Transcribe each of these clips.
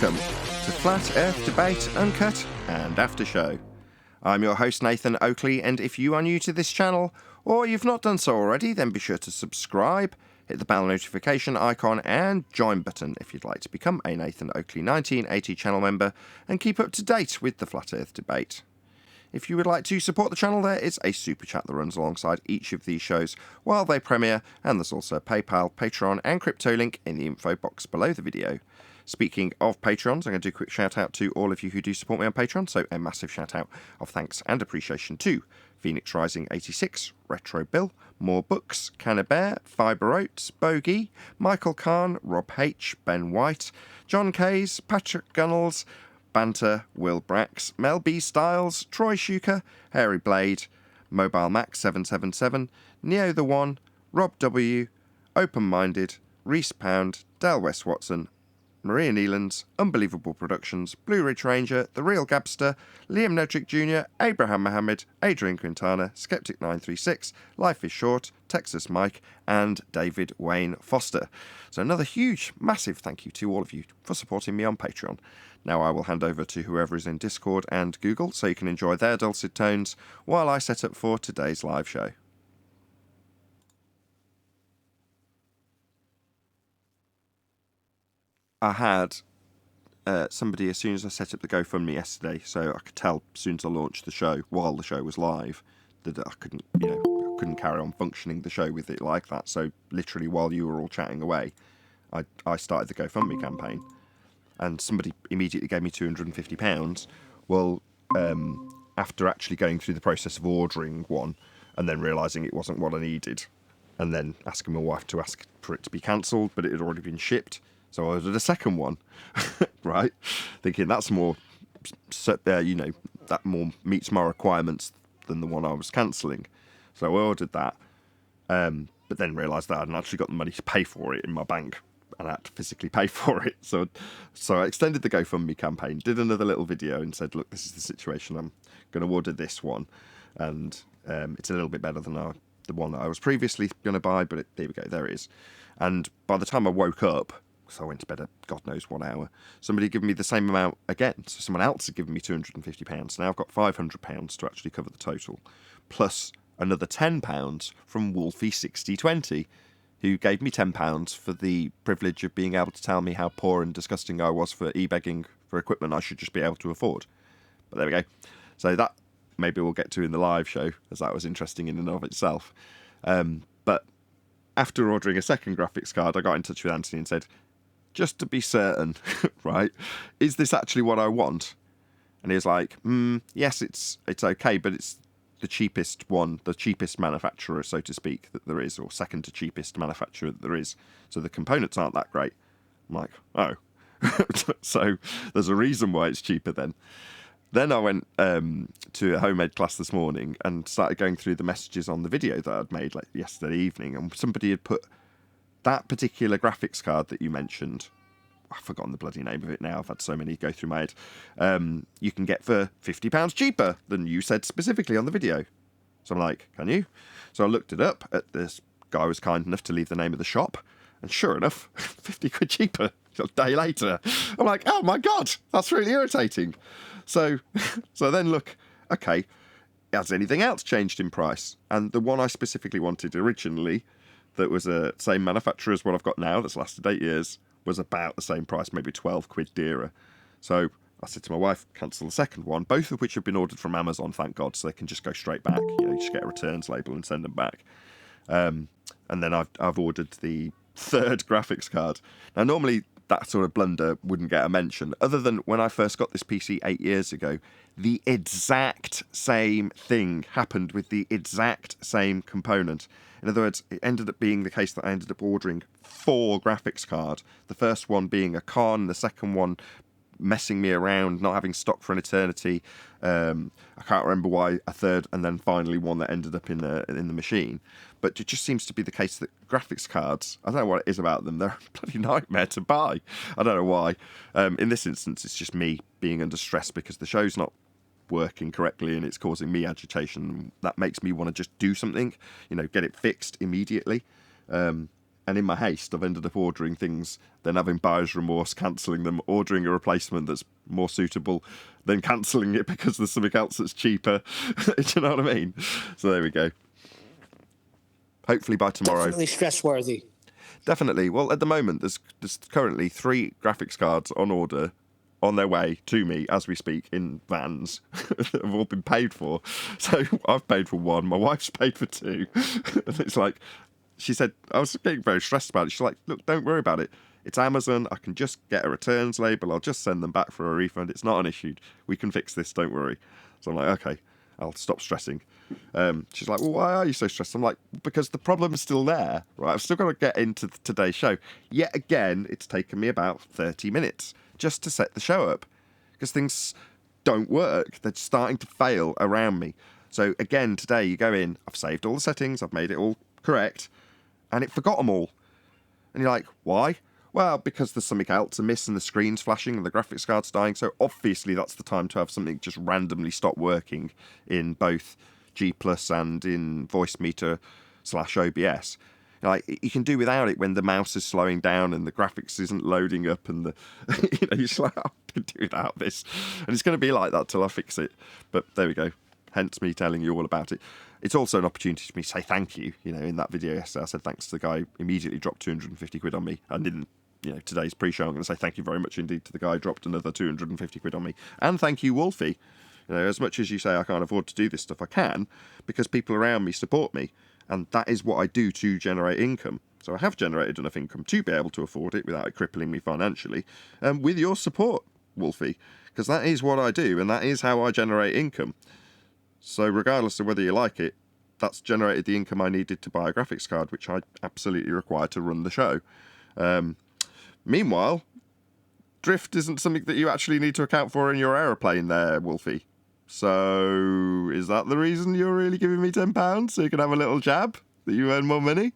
Welcome to Flat Earth Debate Uncut and After Show. I'm your host Nathan Oakley, and if you are new to this channel, or you've not done so already, then be sure to subscribe, hit the bell notification icon and join button if you'd like to become a Nathan Oakley 1980 channel member and keep up to date with the Flat Earth Debate. If you would like to support the channel, there is a super chat that runs alongside each of these shows while they premiere, and there's also a PayPal, Patreon and crypto link in the info box below the video. Speaking of Patrons, I'm going to do a quick shout out to all of you who do support me on Patreon, so a massive shout out of thanks and appreciation to Phoenix Rising 86, Retro Bill, More Books, Cannabear, Fibre Oats, Bogey, Michael Kahn, Rob H, Ben White, John Kays, Patrick Gunnels, Banter, Will Brax, Mel B Styles, Troy Shuker, Hairy Blade, Mobile Max 777, Neo the One, Rob W, Open Minded, Reese Pound, Dale West Watson, Maria Neelands, Unbelievable Productions, Blue Ridge Ranger, The Real Gabster, Liam Nedrick Jr., Abraham Mohammed, Adrian Quintana, Skeptic936, Life is Short, Texas Mike, and David Wayne Foster. So another huge, massive thank you to all of you for supporting me on Patreon. Now I will hand over to whoever is in Discord and Google so you can enjoy their dulcet tones while I set up for today's live show. I had somebody, as soon as I set up the GoFundMe yesterday, so I could tell as soon as I launched the show, while the show was live, that I couldn't carry on functioning the show with it like that. So literally while you were all chatting away, I started the GoFundMe campaign, and somebody immediately gave me £250. Well, after actually going through the process of ordering one, and then realising it wasn't what I needed, and then asking my wife to ask for it to be cancelled, but it had already been shipped. So I ordered a second one, right? Thinking that's more, that more meets my requirements than the one I was cancelling. So I ordered that, but then realised that I hadn't actually got the money to pay for it in my bank, and I had to physically pay for it. So I extended the GoFundMe campaign, did another little video and said, look, this is the situation. I'm going to order this one, and it's a little bit better than the one that I was previously going to buy, but there we go, there it is. And by the time I woke up, so I went to bed at God knows what hour, somebody had given me the same amount again. So someone else had given me £250. Now I've got £500 to actually cover the total, plus another £10 from Wolfie6020, who gave me £10 for the privilege of being able to tell me how poor and disgusting I was for e-begging for equipment I should just be able to afford. But there we go. So that maybe we'll get to in the live show, as that was interesting in and of itself. But after ordering a second graphics card, I got in touch with Anthony and said, just to be certain, right, is this actually what I want? And he was like, yes, it's okay, but it's the cheapest one, the cheapest manufacturer, so to speak, that there is, or second to cheapest manufacturer that there is. So the components aren't that great. I'm like, oh. So there's a reason why it's cheaper then. Then I went to a homemade class this morning and started going through the messages on the video that I'd made like yesterday evening, and somebody had put that particular graphics card that you mentioned, I've forgotten the bloody name of it now, I've had so many go through my head, you can get for £50 cheaper than you said specifically on the video. So I'm like, can you? So I looked it up, this guy was kind enough to leave the name of the shop, and sure enough, 50 quid cheaper a day later. I'm like, oh my God, that's really irritating. So then look, okay, has anything else changed in price? And the one I specifically wanted originally, that was the same manufacturer as what I've got now, that's lasted 8 years, was about the same price, maybe 12 quid dearer. So I said to my wife, cancel the second one, both of which have been ordered from Amazon, thank God, so they can just go straight back. You just get a returns label and send them back. And then I've ordered the third graphics card. Now, normally that sort of blunder wouldn't get a mention, other than when I first got this PC 8 years ago, the exact same thing happened with the exact same component. In other words, it ended up being the case that I ended up ordering 4 graphics cards. The first one being a con, the second one messing me around, not having stock for an eternity. I can't remember why, a third, and then finally one that ended up in the machine. But it just seems to be the case that graphics cards, I don't know what it is about them, they're a bloody nightmare to buy. I don't know why. In this instance, it's just me being under stress because the show's not working correctly and it's causing me agitation. That makes me want to just do something, get it fixed immediately. And in my haste, I've ended up ordering things, then having buyer's remorse, cancelling them, ordering a replacement that's more suitable, then cancelling it because there's something else that's cheaper. Do you know what I mean? So there we go. Hopefully by tomorrow. Definitely stress-worthy. Definitely. Well, at the moment, there's currently 3 graphics cards on order, on their way to me as we speak, in vans that have all been paid for. So I've paid for 1, my wife's paid for 2. And it's like, she said, I was getting very stressed about it. She's like, look, don't worry about it. It's Amazon. I can just get a returns label. I'll just send them back for a refund. It's not an issue. We can fix this. Don't worry. So I'm like, okay, I'll stop stressing. She's like, well, why are you so stressed? I'm like, because the problem is still there, right? I've still got to get into today's show. Yet again, it's taken me about 30 minutes just to set the show up because things don't work. They're starting to fail around me. So again, today you go in, I've saved all the settings, I've made it all correct, and it forgot them all. And you're like, why? Well, because there's something else amiss and the screen's flashing and the graphics card's dying. So obviously that's the time to have something just randomly stop working in both G Plus and in Voicemeeter/OBS. Like, you can do without it when the mouse is slowing down and the graphics isn't loading up and the you're just like, I can do without this. And it's going to be like that till I fix it. But there we go. Hence me telling you all about it. It's also an opportunity for me to say thank you. In that video yesterday, I said thanks to the guy who immediately dropped 250 quid on me. And in today's pre-show, I'm going to say thank you very much indeed to the guy who dropped another 250 quid on me. And thank you, Wolfie. As much as you say I can't afford to do this stuff, I can, because people around me support me. And that is what I do to generate income. So I have generated enough income to be able to afford it without it crippling me financially, with your support, Wolfie. Because that is what I do, and that is how I generate income. So regardless of whether you like it, that's generated the income I needed to buy a graphics card, which I absolutely require to run the show. Meanwhile, drift isn't something that you actually need to account for in your aeroplane there, Wolfie. So is that the reason you're really giving me £10 so you can have a little jab that you earn more money?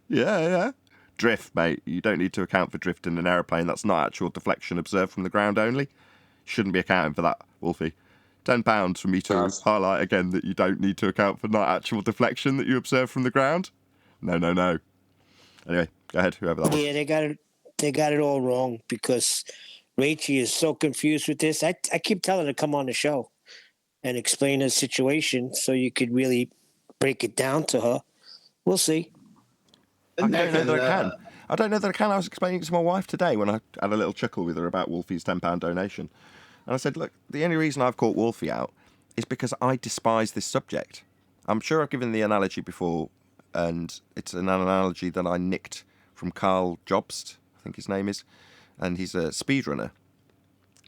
Yeah. Drift, mate. You don't need to account for drift in an aeroplane. That's not actual deflection observed from the ground only. Shouldn't be accounting for that, Wolfie. £10 for me to highlight again that you don't need to account for not actual deflection that you observe from the ground. No. Anyway, go ahead, whoever that was. Yeah, they got it all wrong because Rachie is so confused with this. I keep telling her to come on the show and explain her situation so you could really break it down to her. We'll see. I don't know that I can. I don't know that I can. I was explaining it to my wife today when I had a little chuckle with her about Wolfie's £10 donation. And I said, look, the only reason I've caught Wolfie out is because I despise this subject. I'm sure I've given the analogy before, and it's an analogy that I nicked from Carl Jobst, I think his name is, and he's a speedrunner.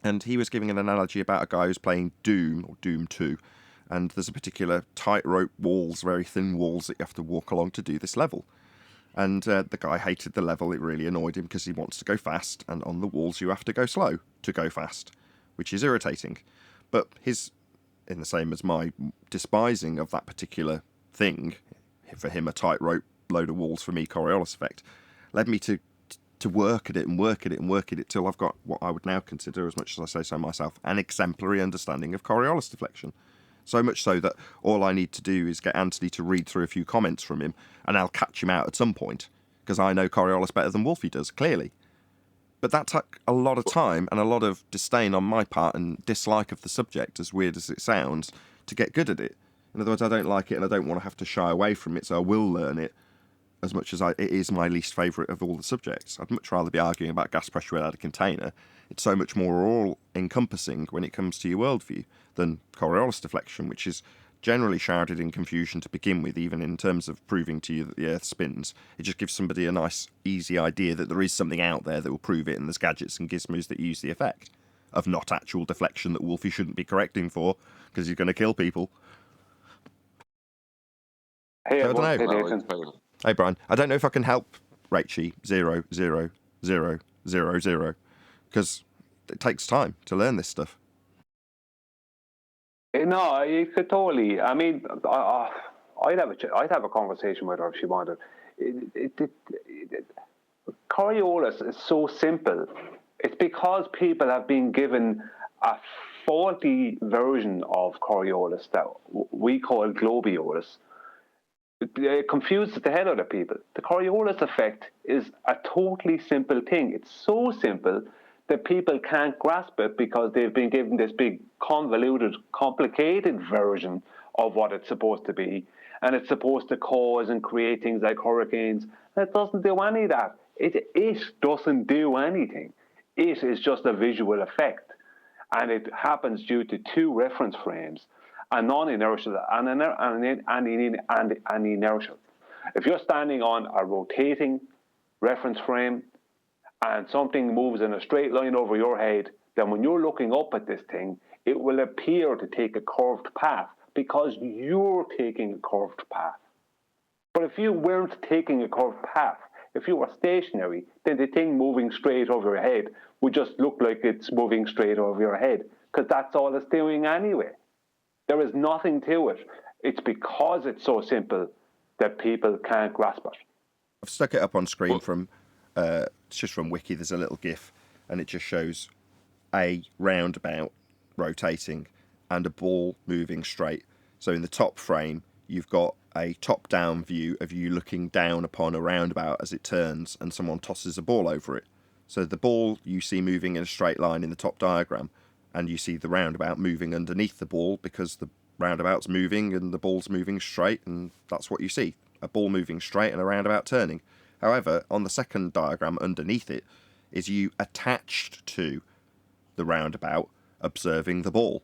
And he was giving an analogy about a guy who's playing Doom, or Doom 2, and there's a particular tightrope walls, very thin walls that you have to walk along to do this level. And the guy hated the level. It really annoyed him because he wants to go fast, and on the walls you have to go slow to go fast, which is irritating. But his, in the same as my despising of that particular thing, for him a tightrope load of walls, for me Coriolis effect, led me to work at it and work at it and work at it till I've got what I would now consider, as much as I say so myself, an exemplary understanding of Coriolis deflection. So much so that all I need to do is get Anthony to read through a few comments from him, and I'll catch him out at some point, because I know Coriolis better than Wolfie does, clearly. But that took a lot of time and a lot of disdain on my part and dislike of the subject, as weird as it sounds, to get good at it. In other words, I don't like it and I don't want to have to shy away from it, so I will learn it, as much as it is my least favourite of all the subjects. I'd much rather be arguing about gas pressure without a container. It's so much more all-encompassing when it comes to your worldview than Coriolis deflection, which is generally shrouded in confusion to begin with, even in terms of proving to you that the Earth spins. It just gives somebody a nice, easy idea that there is something out there that will prove it, and there's gadgets and gizmos that use the effect of not actual deflection that Wolfie shouldn't be correcting for, because he's going to kill people. Hey, So I don't know. Nathan. Hey, Brian. I don't know if I can help Rachie 00000, because it takes time to learn this stuff. No, you could totally. I mean, I'd have a conversation with her if she wanted. Coriolis is so simple. It's because people have been given a faulty version of Coriolis that we call Globiolis. It confuses the hell out of people. The Coriolis effect is a totally simple thing. It's so simple that people can't grasp it because they've been given this big, convoluted, complicated version of what it's supposed to be. And it's supposed to cause and create things like hurricanes. And it doesn't do any of that. It doesn't do anything. It is just a visual effect. And it happens due to two reference frames, a non-inertial and an inertial. If you're standing on a rotating reference frame and something moves in a straight line over your head, then when you're looking up at this thing, it will appear to take a curved path because you're taking a curved path. But if you weren't taking a curved path, if you were stationary, then the thing moving straight over your head would just look like it's moving straight over your head, because that's all it's doing anyway. There is nothing to it. It's because it's so simple that people can't grasp it. I've stuck it up on screen from, it's just from Wiki. There's a little GIF, and it just shows a roundabout rotating and a ball moving straight. So in the top frame, you've got a top-down view of you looking down upon a roundabout as it turns, and someone tosses a ball over it. So the ball you see moving in a straight line in the top diagram, and you see the roundabout moving underneath the ball because the roundabout's moving and the ball's moving straight, and that's what you see, a ball moving straight and a roundabout turning. However, on the second diagram underneath it is you attached to the roundabout observing the ball.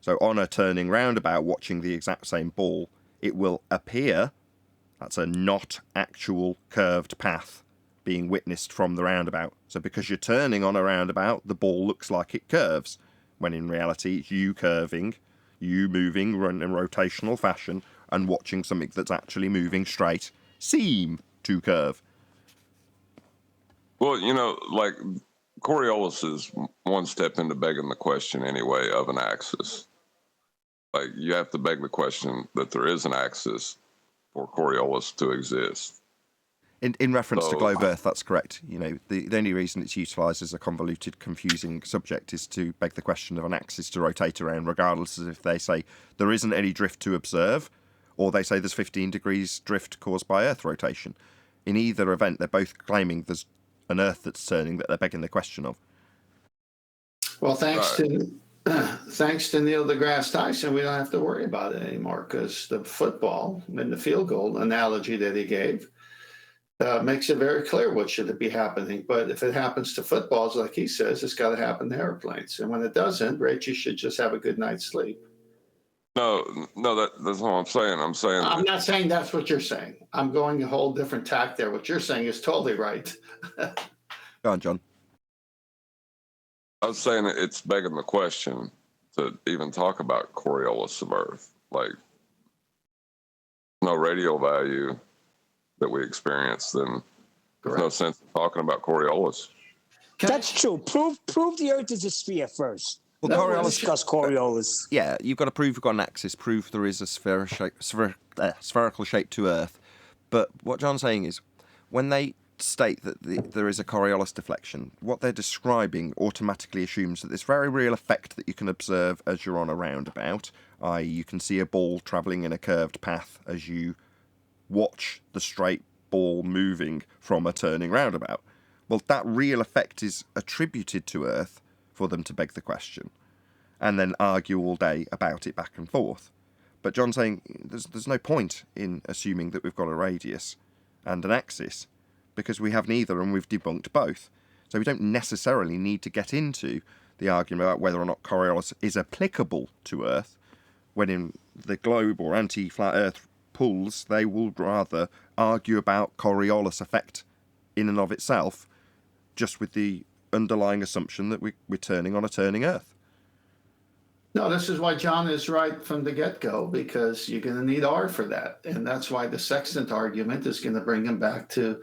So on a turning roundabout watching the exact same ball, it will appear that's a not actual curved path being witnessed from the roundabout. So because you're turning on a roundabout, the ball looks like it curves, when in reality it's you curving, you moving in a rotational fashion, and watching something that's actually moving straight seem to curve. Well, like Coriolis is one step into begging the question anyway of an axis. Like, you have to beg the question that there is an axis for Coriolis to exist. In reference to globe Earth, that's correct. The only reason it's utilised as a convoluted, confusing subject is to beg the question of an axis to rotate around, regardless of if they say there isn't any drift to observe, or they say there's 15 degrees drift caused by Earth rotation. In either event, they're both claiming there's an Earth that's turning that they're begging the question of. Well, thanks to Neil deGrasse Tyson, we don't have to worry about it anymore, because the football and the field goal analogy that he gave makes it very clear what should be happening. But if it happens to footballs, like he says, it's got to happen to airplanes. And when it doesn't, Rachel should just have a good night's sleep. No, that's what I'm saying. I'm not saying that's what you're saying. I'm going a whole different tack there. What you're saying is totally right. Go on, John. I was saying it's begging the question to even talk about Coriolis of Earth. Like, no radial value that we experience, then there's no sense in talking about Coriolis. That's true. Prove the Earth is a sphere first. Well, Coriolis, discuss Coriolis. Yeah, you've got to prove you've got an axis, prove there is a spherical shape to Earth. But what John's saying is, when they state that there is a Coriolis deflection, what they're describing automatically assumes that this very real effect that you can observe as you're on a roundabout, i.e. you can see a ball travelling in a curved path as you watch the straight ball moving from a turning roundabout. Well, that real effect is attributed to Earth for them to beg the question, and then argue all day about it back and forth. But John's saying there's no point in assuming that we've got a radius and an axis, because we have neither and we've debunked both. So we don't necessarily need to get into the argument about whether or not Coriolis is applicable to Earth, when in the globe or anti-flat Earth pools, they will rather argue about Coriolis effect in and of itself, just with the underlying assumption that we're turning on a turning Earth. No, this is why John is right from the get-go, because you're going to need R for that. And that's why the sextant argument is going to bring him back to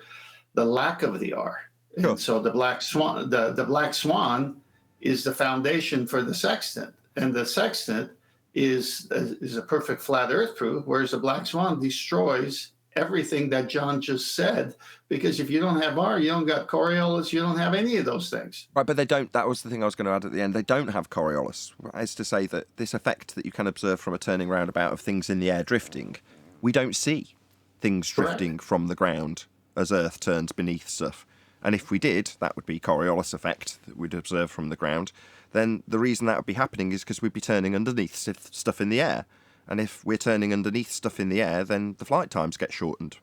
the lack of the R. Sure. And so the black swan, the black swan is the foundation for the sextant. And the sextant is a perfect flat Earth proof, whereas the black swan destroys everything that John just said, because if you don't have R, you don't got Coriolis, you don't have any of those things. Right, but they don't. That was the thing I was going to add at the end. They don't have Coriolis, as to say that this effect that you can observe from a turning roundabout of things in the air drifting, we don't see. things drifting from the ground as Earth turns beneath stuff. And if we did, that would be Coriolis effect that we'd observe from the ground. Then the reason that would be happening is because we'd be turning underneath stuff in the air. And if we're turning underneath stuff in the air, then the flight times get shortened.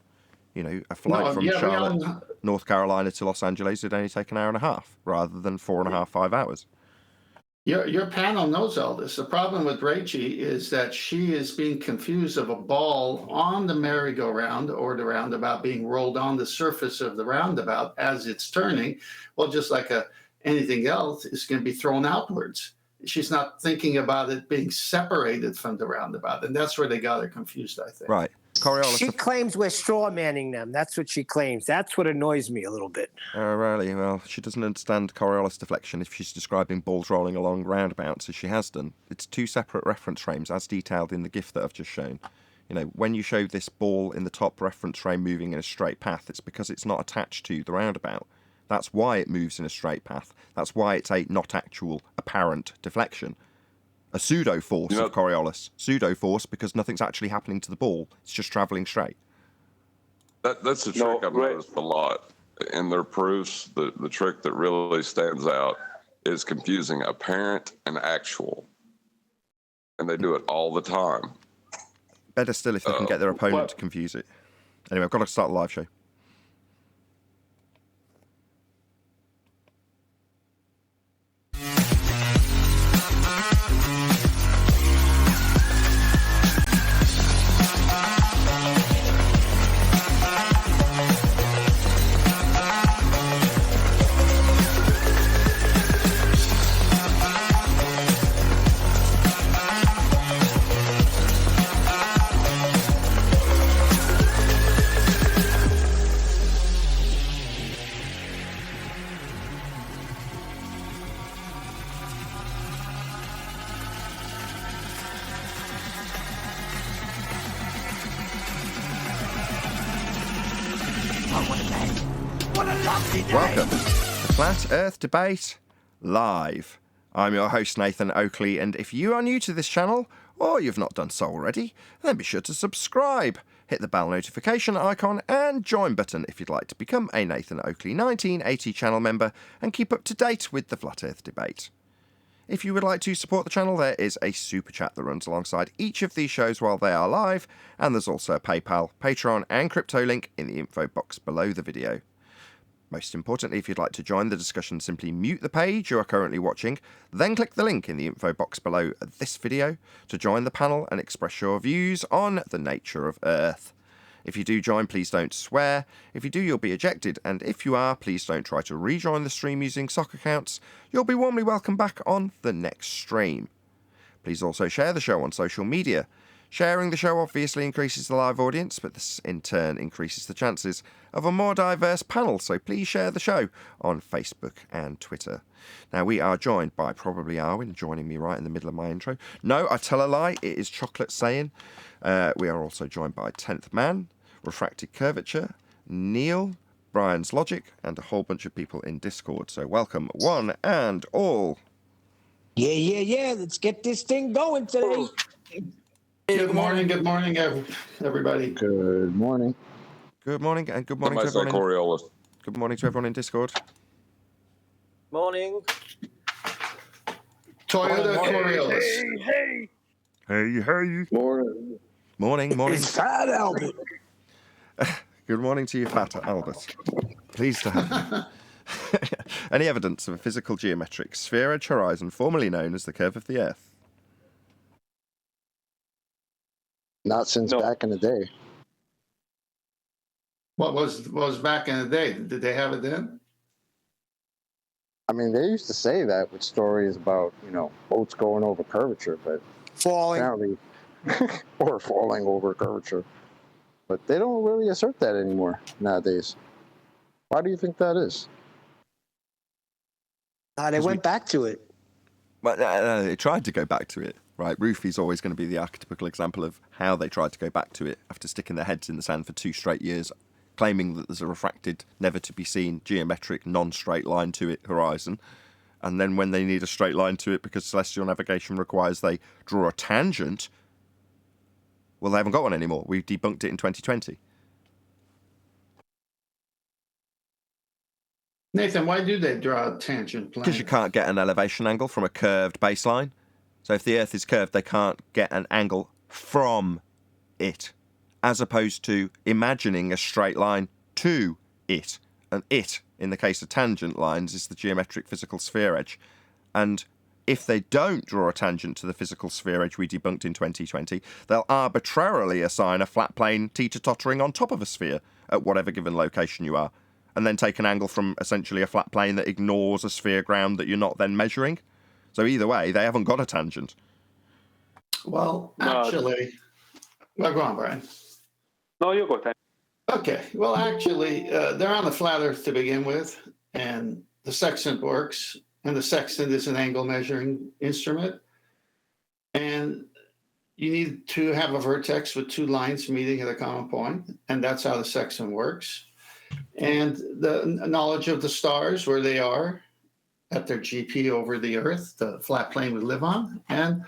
You know, a flight from Charlotte, North Carolina to Los Angeles would only take an hour and a half rather than 4.5, 5 hours. Your panel knows all this. The problem with Rachie is that she is being confused of a ball on the merry-go-round or the roundabout being rolled on the surface of the roundabout as it's turning. Well, just like anything else, it's going to be thrown outwards. She's not thinking about it being separated from the roundabout, and that's where they got her confused, I think. Right. Coriolis. She claims we're straw manning them. That's what she claims. That's what annoys me a little bit. Oh, really? Well, she doesn't understand Coriolis deflection if she's describing balls rolling along roundabouts as she has done. It's two separate reference frames, as detailed in the GIF that I've just shown. You know, when you show this ball in the top reference frame moving in a straight path, it's because it's not attached to the roundabout. That's why it moves in a straight path. That's why it's a not actual, apparent deflection. A pseudo-force of Coriolis. Pseudo-force because nothing's actually happening to the ball. It's just travelling straight. That's a trick I've noticed a lot in their proofs. The trick that really stands out is confusing apparent and actual. And they do it all the time. Better still if they can get their opponent to confuse it. Anyway, I've got to start the live show. Welcome to Flat Earth Debate Live. I'm your host, Nathan Oakley, and if you are new to this channel, or you've not done so already, then be sure to subscribe, hit the bell notification icon, and join button if you'd like to become a Nathan Oakley 1980 channel member and keep up to date with the Flat Earth Debate. If you would like to support the channel, there is a super chat that runs alongside each of these shows while they are live, and there's also a PayPal, Patreon, and crypto link in the info box below the video. Most importantly, if you'd like to join the discussion, simply mute the page you are currently watching, then click the link in the info box below this video to join the panel and express your views on the nature of Earth. If you do join, please don't swear. If you do, you'll be ejected, and if you are, please don't try to rejoin the stream using sock accounts. You'll be warmly welcomed back on the next stream. Please also share the show on social media. Sharing the show obviously increases the live audience, but this in turn increases the chances of a more diverse panel, so please share the show on Facebook and Twitter. Now, we are joined by probably Arwin, joining me right in the middle of my intro. No, I tell a lie, it is Chocolate saying. We are also joined by 10th Man, Refracted Curvature, Neil, Brian's Logic, and a whole bunch of people in Discord. So welcome, one and all. Yeah. Let's get this thing going today. Good morning, everybody. Good morning. Good morning, and good morning to Somebody say everyone. Coriolis. Good morning to everyone in Discord. Morning. Toyota Coriolis. Hey. Morning. Morning. It's Fat Albert. Good morning to you, Fat Albert. Pleased to have you. Any evidence of a physical geometric sphere-edge horizon formerly known as the curve of the Earth? Not since back in the day. What was back in the day? Did they have it then? I mean, they used to say that with stories about, boats going over curvature, but Falling. apparently, or falling over curvature. But they don't really assert that anymore nowadays. Why do you think that is? They went back to it. Well, they tried to go back to it, right? Roofy's always going to be the archetypical example of how they tried to go back to it after sticking their heads in the sand for 2 straight years, claiming that there's a refracted, never-to-be-seen, geometric, non-straight line to it horizon. And then when they need a straight line to it because celestial navigation requires they draw a tangent, well, they haven't got one anymore. We debunked it in 2020. Nathan, why do they draw a tangent plane? Because you can't get an elevation angle from a curved baseline. So if the Earth is curved, they can't get an angle from it, as opposed to imagining a straight line to it. And it, in the case of tangent lines, is the geometric physical sphere edge. And if they don't draw a tangent to the physical sphere edge we debunked in 2020, they'll arbitrarily assign a flat plane teeter-tottering on top of a sphere at whatever given location you are, and then take an angle from essentially a flat plane that ignores a sphere ground that you're not then measuring. So either way, they haven't got a tangent. Well, actually, well, go on, Brian. No, you go, Tim. Okay. Well, actually, they're on the flat Earth to begin with, and the sextant works, and the sextant is an angle measuring instrument. And you need to have a vertex with two lines meeting at a common point, and that's how the sextant works. And the knowledge of the stars, where they are at their GP over the Earth, the flat plane we live on, and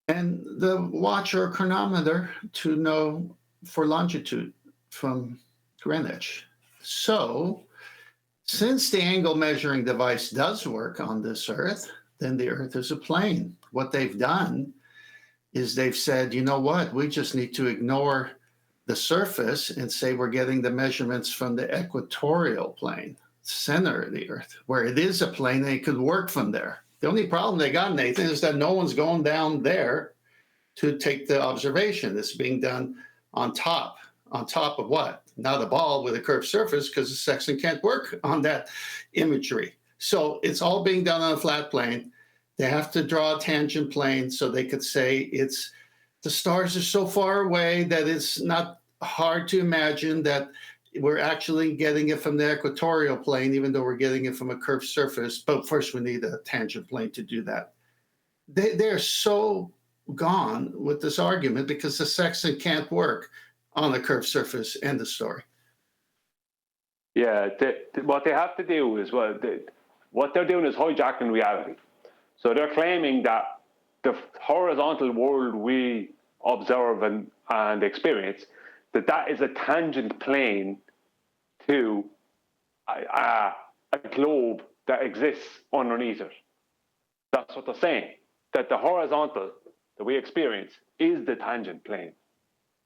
the watch or chronometer to know for longitude from Greenwich. So, since the angle measuring device does work on this Earth, then the Earth is a plane. What they've done is they've said, you know what, we just need to ignore the surface and say we're getting the measurements from the equatorial plane, center of the Earth, where it is a plane and it could work from there. The only problem they got, Nathan, is that no one's going down there to take the observation. It's being done on top of what? Not a ball with a curved surface, because the sextant can't work on that imagery. So it's all being done on a flat plane. They have to draw a tangent plane so they could say the stars are so far away that it's not hard to imagine that we're actually getting it from the equatorial plane, even though we're getting it from a curved surface. But first, we need a tangent plane to do that. They're so gone with this argument because the sextant can't work on a curved surface. End of story. Yeah, what they have to do is, what they're doing is hijacking reality. So they're claiming that the horizontal world we observe and experience, that is a tangent plane to a globe that exists underneath it. That's what they're saying, that the horizontal that we experience is the tangent plane,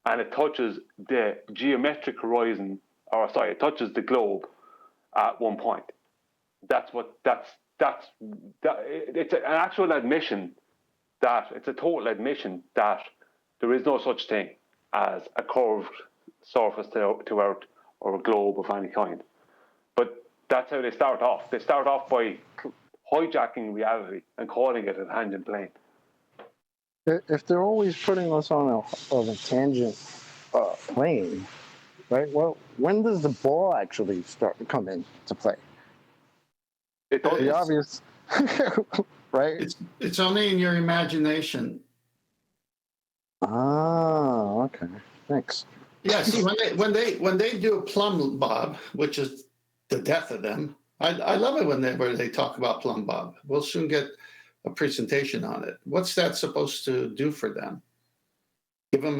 and it touches the geometric horizon, it touches the globe at one point. It's an actual admission that it's a total admission that there is no such thing as a curved surface to Earth or a globe of any kind. But that's how they start off. They start off by hijacking reality and calling it a tangent plane. If they're always putting us on a tangent plane, right? Well, when does the ball actually start to come into play? The obvious, right? It's only in your imagination. Ah, okay. Thanks. Yeah, see, when they do a plumb bob, which is the death of them, I love it where they talk about plumb bob. We'll soon get a presentation on it. What's that supposed to do for them? Give them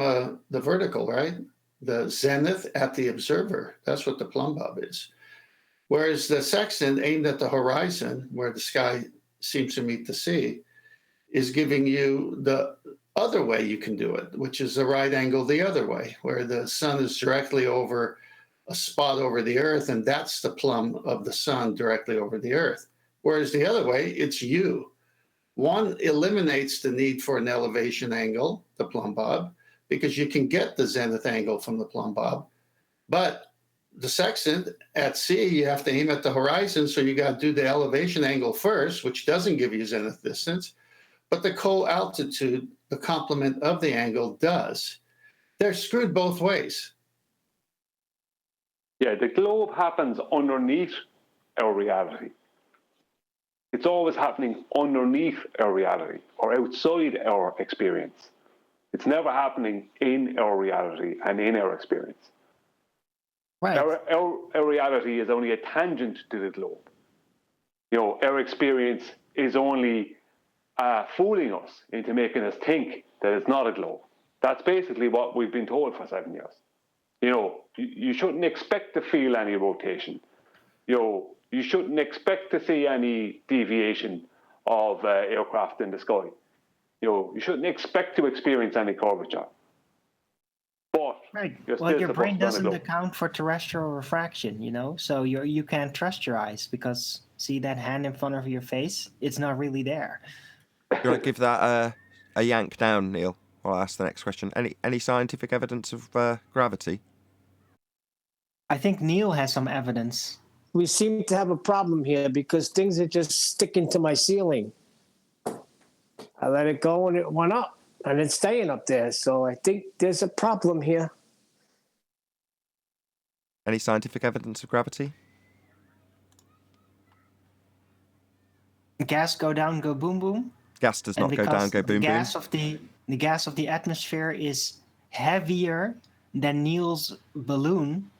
the vertical, right? The zenith at the observer. That's what the plumb bob is. Whereas the sextant, aimed at the horizon, where the sky seems to meet the sea, is giving you the other way you can do it, which is the right angle the other way, where the sun is directly over a spot over the Earth, and that's the plumb of the sun directly over the Earth. Whereas the other way, it's you. One eliminates the need for an elevation angle, the plumb bob, because you can get the zenith angle from the plumb bob. But the sextant at sea, you have to aim at the horizon, so you got to do the elevation angle first, which doesn't give you zenith distance, but the co-altitude, the complement of the angle, does. They're screwed both ways. Yeah, the globe happens underneath our reality. It's always happening underneath our reality or outside our experience. It's never happening in our reality and in our experience. Right. Our reality is only a tangent to the globe. Our experience is only fooling us into making us think that it's not a globe. That's basically what we've been told for 7 years. You shouldn't expect to feel any rotation. you shouldn't expect to see any deviation of aircraft in the sky. You shouldn't expect to experience any curvature. But Right. you're Well, still your supposed brain to be on a doesn't globe. account for terrestrial refraction, so you can't trust your eyes because see that hand in front of your face? It's not really there. Do you want to give that a yank down, Neil? I'll ask the next question. Any scientific evidence of gravity? I think Neil has some evidence. We seem to have a problem here because things are just sticking to my ceiling. I let it go and it went up, and it's staying up there. So I think there's a problem here. Any scientific evidence of gravity? Gas go down, go boom boom. Gas does And not go because down, go boom boom. The gas of the atmosphere is heavier than Neil's balloon,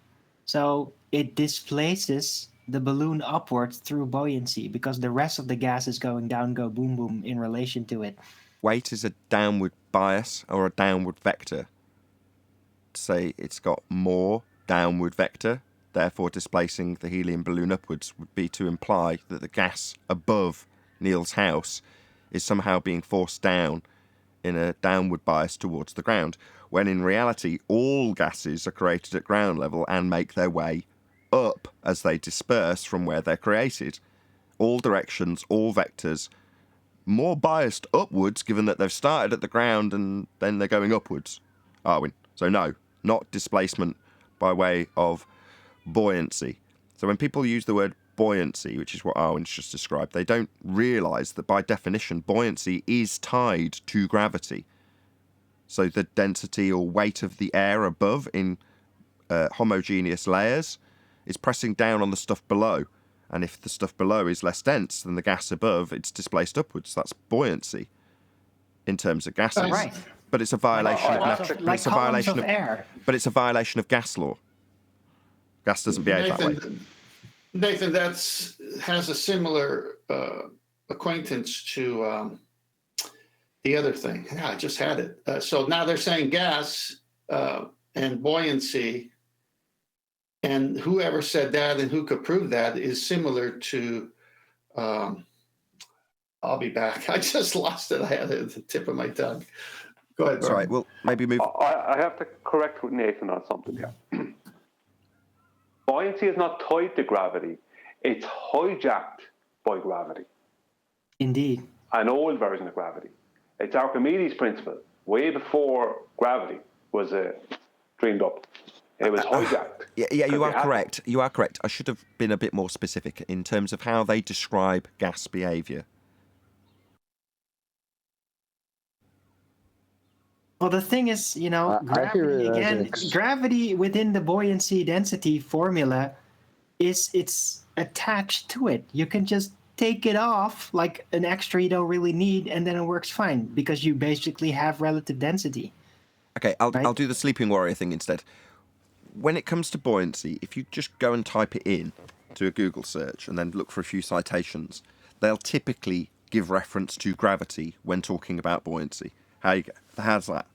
so it displaces the balloon upwards through buoyancy because the rest of the gas is going down, go boom boom in relation to it. Weight is a downward bias or a downward vector. Say it's got more downward vector, therefore displacing the helium balloon upwards would be to imply that the gas above Neil's house is somehow being forced down in a downward bias towards the ground, when in reality all gases are created at ground level and make their way up as they disperse from where they're created. All directions, all vectors, more biased upwards given that they've started at the ground and then they're going upwards. Arwin. So no, not displacement by way of buoyancy. So when people use the word buoyancy, which is what Arwin's just described, they don't realise that by definition buoyancy is tied to gravity. So the density or weight of the air above in homogeneous layers is pressing down on the stuff below. And if the stuff below is less dense than the gas above, it's displaced upwards. That's buoyancy in terms of gases. Right. But it's a violation Like columns of air. But it's a violation of gas law. Gas doesn't behave that way. Nathan, has a similar acquaintance to the other thing. Yeah, I just had it. So now they're saying gas and buoyancy, and whoever said that and who could prove that is similar to. I'll be back. I just lost it. I had it at the tip of my tongue. Go ahead. All right. Well, maybe move. I have to correct Nathan on something here. Buoyancy is not tied to gravity. It's hijacked by gravity. Indeed. An old version of gravity. It's Archimedes' principle, way before gravity was dreamed up. It was hijacked. Yeah, you are correct. You are correct. I should have been a bit more specific in terms of how they describe gas behaviour. Well, the thing is, gravity again. Gravity within the buoyancy density formula it's attached to it. You can just take it off like an extra you don't really need, and then it works fine because you basically have relative density. Okay, I'll do the sleeping warrior thing instead. When it comes to buoyancy, if you just go and type it in to a Google search and then look for a few citations, they'll typically give reference to gravity when talking about buoyancy. How's that?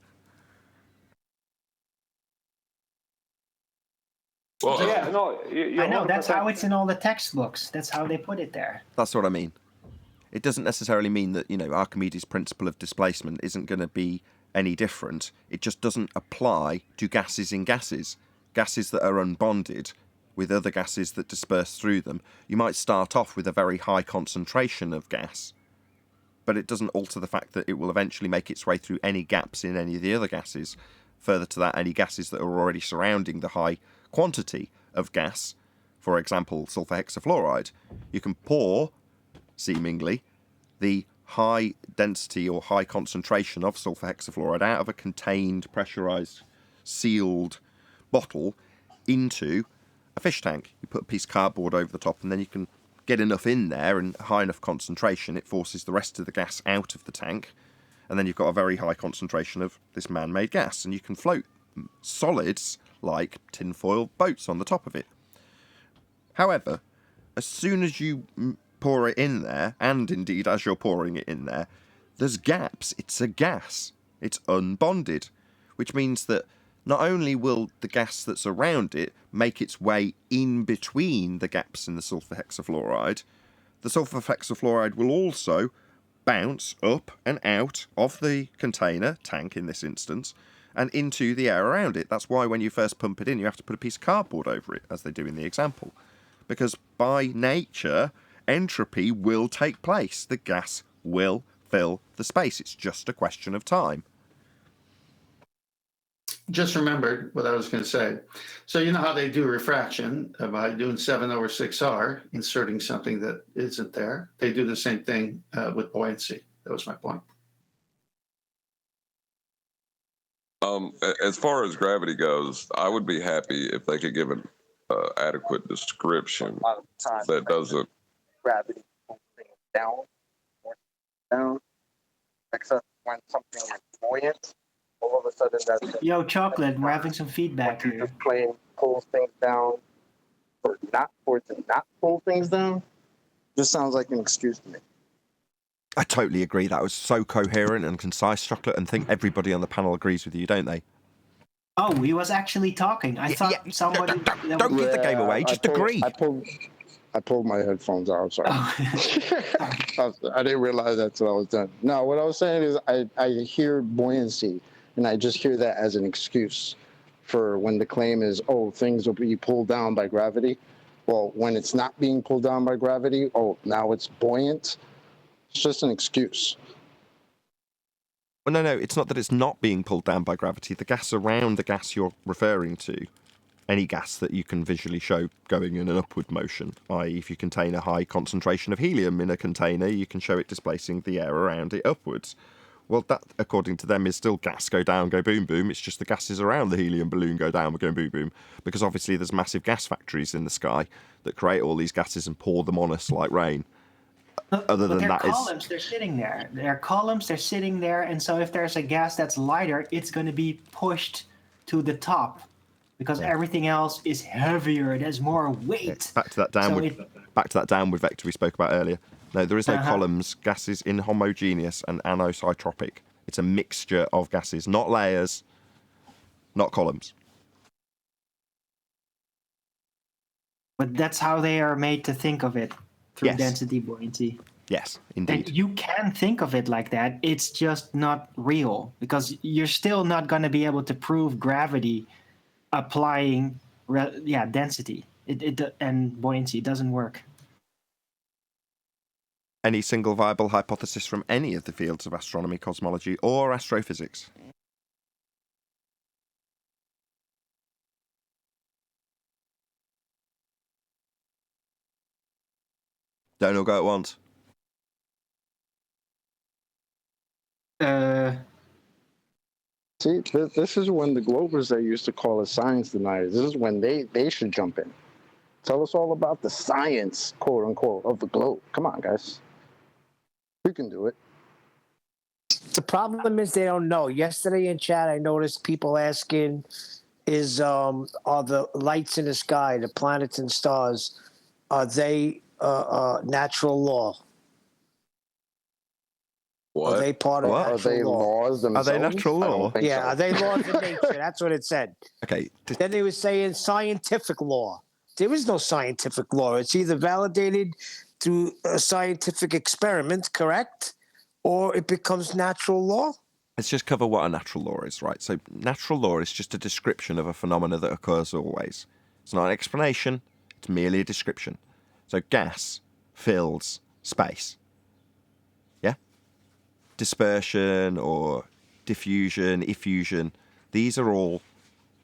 Well, yeah, no, I know, that's how it's in all the textbooks. That's how they put it there. That's what I mean. It doesn't necessarily mean that, Archimedes' principle of displacement isn't going to be any different. It just doesn't apply to gases in gases. Gases that are unbonded with other gases that disperse through them. You might start off with a very high concentration of gas, but it doesn't alter the fact that it will eventually make its way through any gaps in any of the other gases. Further to that, any gases that are already surrounding the high quantity of gas, for example, sulfur hexafluoride, you can pour, seemingly, the high density or high concentration of sulfur hexafluoride out of a contained, pressurized, sealed bottle into a fish tank. You put a piece of cardboard over the top and then you can get enough in there and high enough concentration, it forces the rest of the gas out of the tank, and then you've got a very high concentration of this man-made gas, and you can float solids like tinfoil boats on the top of it. However, as soon as you pour it in there, and indeed as you're pouring it in there, there's gaps. It's a gas. It's unbonded, which means that not only will the gas that's around it make its way in between the gaps in the sulfur hexafluoride, the sulfur hexafluoride will also bounce up and out of the container, tank in this instance, and into the air around it. That's why when you first pump it in, you have to put a piece of cardboard over it, as they do in the example. Because by nature, entropy will take place. The gas will fill the space. It's just a question of time. Just remembered what I was going to say. So you know how they do refraction by doing 7/6R, inserting something that isn't there. They do the same thing with buoyancy. That was my point. As far as gravity goes, I would be happy if they could give an adequate description that doesn't. Gravity pulls things down, except when something is buoyant, all of a sudden that's... Yo, Chocolate, we're having some feedback When here. you're just playing pulls things down, for it to not pull things down, just sounds like an excuse to me. I totally agree. That was so coherent and concise, Chocolate, and I think everybody on the panel agrees with you, don't they? Oh, he was actually talking. I thought somebody... Don't give the game away, just agree. I pulled my headphones out, sorry. Oh. I didn't realize that's what I was doing. No, what I was saying is I hear buoyancy, and I just hear that as an excuse for when the claim is, oh, things will be pulled down by gravity. Well, when it's not being pulled down by gravity, oh, now it's buoyant. It's just an excuse. Well, no, it's not that it's not being pulled down by gravity. The gas around the gas you're referring to, any gas that you can visually show going in an upward motion, i.e. if you contain a high concentration of helium in a container, you can show it displacing the air around it upwards. Well, that, according to them, is still gas go down, go boom, boom. It's just the gases around the helium balloon go down, go boom, boom. Because obviously there's massive gas factories in the sky that create all these gases and pour them on us like rain. Other than that, columns, they're sitting there. They're columns, they're sitting there, and so if there's a gas that's lighter, it's going to be pushed to the top because everything else is heavier. There's more weight. Back to that downward vector we spoke about earlier. No, there is no columns. Gas is inhomogeneous and anisotropic. It's a mixture of gases, not layers, not columns. But that's how they are made to think of it. Through density buoyancy. Yes, indeed. And you can think of it like that. It's just not real because you're still not going to be able to prove gravity applying density. It and buoyancy. It doesn't work. Any single viable hypothesis from any of the fields of astronomy, cosmology, or astrophysics? Don't all go at once. See, this is when the Globers that used to call us science deniers, this is when they should jump in. Tell us all about the science, quote unquote, of the globe. Come on, guys. We can do it. The problem is they don't know. Yesterday in chat, I noticed people asking, are the lights in the sky, the planets and stars, are they natural law? What? Are they part of natural Are they law? laws themselves? Are they natural law? Yeah, are they laws of nature? That's what it said. Okay. Then they were saying scientific law. There is no scientific law. It's either validated through a scientific experiment, correct? Or it becomes natural law. Let's just cover what a natural law is, right? So natural law is just a description of a phenomena that occurs always. It's not an explanation. It's merely a description. So gas fills space. Yeah? Dispersion or diffusion, effusion, these are all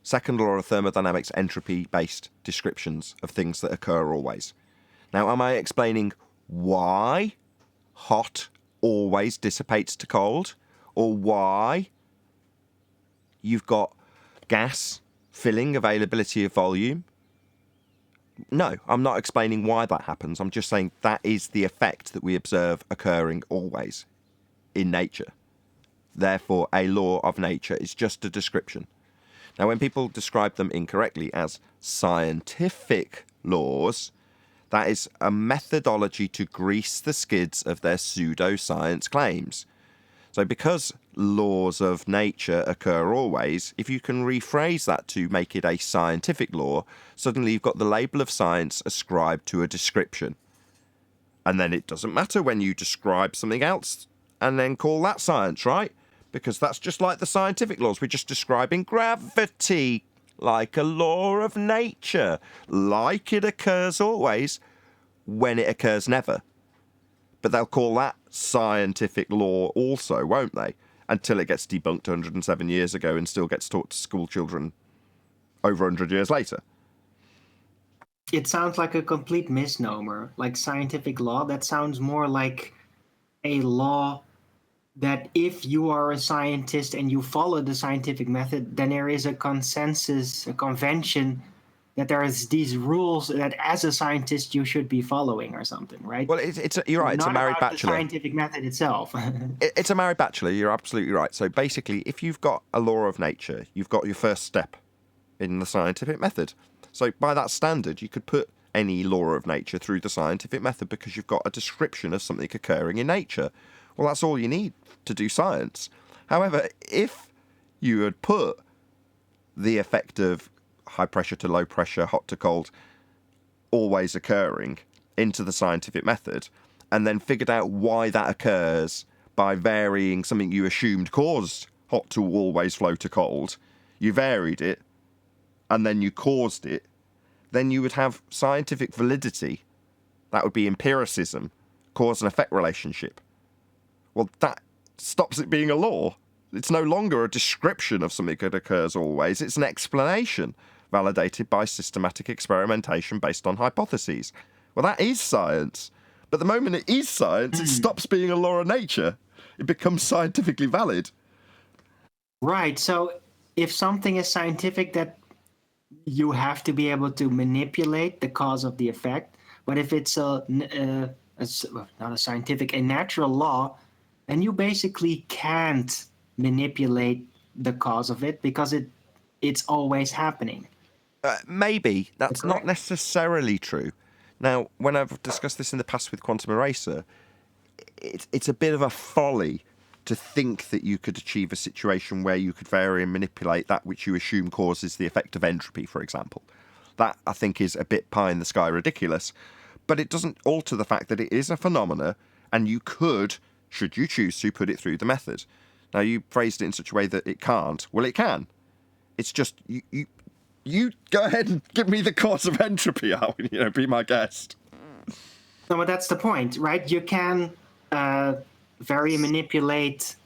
second law of thermodynamics entropy-based descriptions of things that occur always. Now, am I explaining why hot always dissipates to cold? Or why you've got gas filling availability of volume? No, I'm not explaining why that happens. I'm just saying that is the effect that we observe occurring always in nature. Therefore, a law of nature is just a description. Now, when people describe them incorrectly as scientific laws, that is a methodology to grease the skids of their pseudoscience claims. So because laws of nature occur always, if you can rephrase that to make it a scientific law, suddenly you've got the label of science ascribed to a description. And then it doesn't matter when you describe something else and then call that science, right? Because that's just like the scientific laws. We're just describing gravity, like a law of nature, like it occurs always, when it occurs never. But they'll call that scientific law also, won't they? Until it gets debunked 107 years ago and still gets taught to school children over 100 years later. It sounds like a complete misnomer. Like scientific law, that sounds more like a law that if you are a scientist and you follow the scientific method, then there is a consensus, a convention, that there is these rules that as a scientist you should be following or something, right? Well, you're right, it's a married about bachelor. The scientific method itself. It's a married bachelor, you're absolutely right. So basically, if you've got a law of nature, you've got your first step in the scientific method. So by that standard, you could put any law of nature through the scientific method because you've got a description of something occurring in nature. Well, that's all you need to do science. However, if you had put the effect of high pressure to low pressure, hot to cold, always occurring into the scientific method, and then figured out why that occurs by varying something you assumed caused hot to always flow to cold, you varied it, and then you caused it, then you would have scientific validity. That would be empiricism, cause and effect relationship. Well, that stops it being a law. It's no longer a description of something that occurs always. It's an explanation validated by systematic experimentation based on hypotheses. Well, that is science. But the moment it is science, it stops being a law of nature. It becomes scientifically valid. Right. So if something is scientific, that you have to be able to manipulate the cause of the effect. But if it's not a scientific, a natural law, then you basically can't manipulate the cause of it because it's always happening. Maybe. That's not necessarily true. Now, when I've discussed this in the past with Quantum Eraser, it's a bit of a folly to think that you could achieve a situation where you could vary and manipulate that which you assume causes the effect of entropy, for example. That, I think, is a bit pie-in-the-sky ridiculous, but it doesn't alter the fact that it is a phenomena, and you could, should you choose to, put it through the method. Now, you phrased it in such a way that it can't. Well, it can. It's just, you go ahead and give me the cause of entropy, Alwyn, be my guest. No, but that's the point, right? You can vary manipulate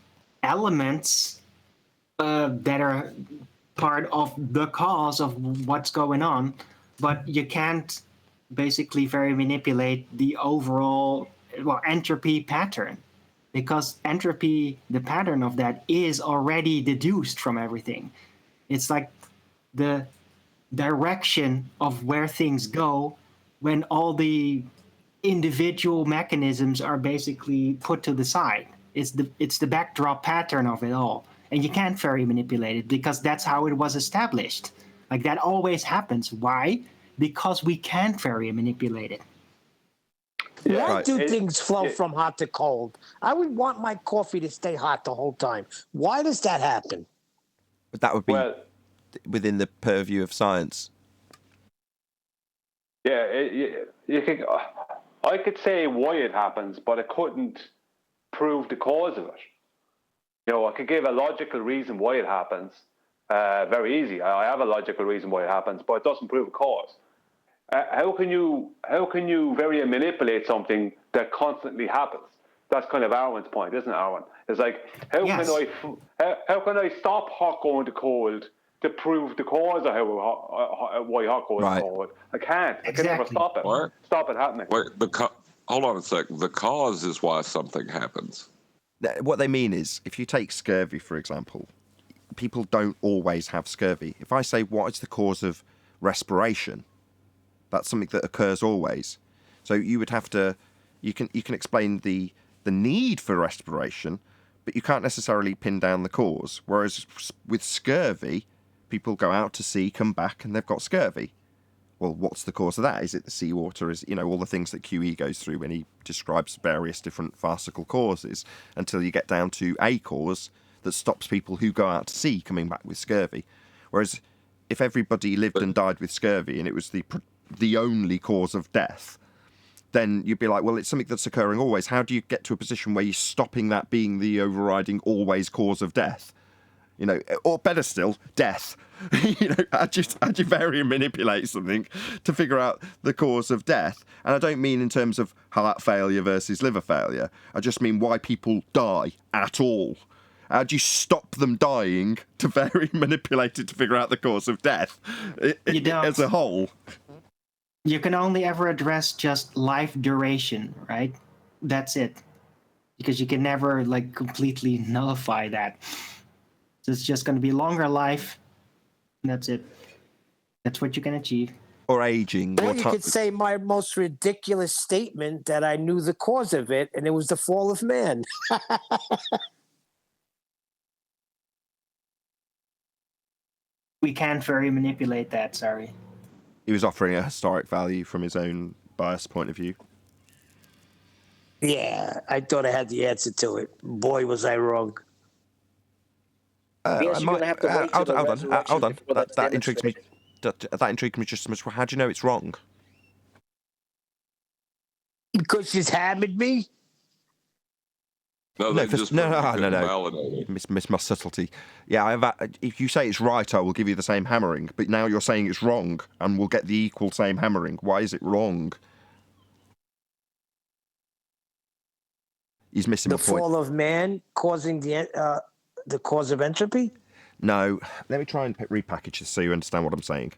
elements that are part of the cause of what's going on, but you can't basically vary manipulate the overall entropy pattern, because entropy, the pattern of that, is already deduced from everything. It's like the direction of where things go when all the individual mechanisms are basically put to the side. It's the backdrop pattern of it all, and you can't vary manipulate it because that's how it was established. Like, that always happens. Why? Because we can't vary manipulate it. Why do things flow from hot to cold? I would want my coffee to stay hot the whole time. Why does that happen? But that would be within the purview of science. Yeah, I could say why it happens, but I couldn't prove the cause of it. I could give a logical reason why it happens. Very easy. I have a logical reason why it happens, but it doesn't prove a cause. How can you vary and manipulate something that constantly happens? That's kind of Arwen's point, isn't it, Arwen? It's like, how can I stop hot going to cold to prove the cause of why hot goes to cold? I can't. I can never stop it. What? Stop it happening. Wait, hold on a second. The cause is why something happens. What they mean is, if you take scurvy, for example, people don't always have scurvy. If I say, what is the cause of respiration? That's something that occurs always. So you would have to, you can explain the need for respiration, but you can't necessarily pin down the cause. Whereas with scurvy, people go out to sea, come back, and they've got scurvy. well, what's the cause of that? Is it the seawater? Is all the things that QE goes through when he describes various different farcical causes, until you get down to a cause that stops people who go out to sea coming back with scurvy. Whereas if everybody lived and died with scurvy and it was the only cause of death, then you'd be like, well, it's something that's occurring always. How do you get to a position where you're stopping that being the overriding always cause of death? Or better still, death. How do you vary and manipulate something to figure out the cause of death? And I don't mean in terms of heart failure versus liver failure. I just mean why people die at all. How do you stop them dying to vary and manipulate it to figure out the cause of death as a whole? You can only ever address just life duration, right? That's it. Because you can never completely nullify that. So it's just going to be longer life. And that's it. That's what you can achieve. Or aging. Or you could say my most ridiculous statement that I knew the cause of it, and it was the fall of man. We can't very manipulate that, sorry. He was offering a historic value from his own biased point of view. Yeah, I thought I had the answer to it. Boy, was I wrong. Hold on. That intrigues me. That intrigues me just as much. How do you know it's wrong? Because she's hammered me. No. Miss my subtlety. Yeah, if you say it's right, I will give you the same hammering. But now you're saying it's wrong, and we'll get the equal same hammering. Why is it wrong? He's missing my point. The fall of man causing the cause of entropy? No. Let me try and repackage this so you understand what I'm saying.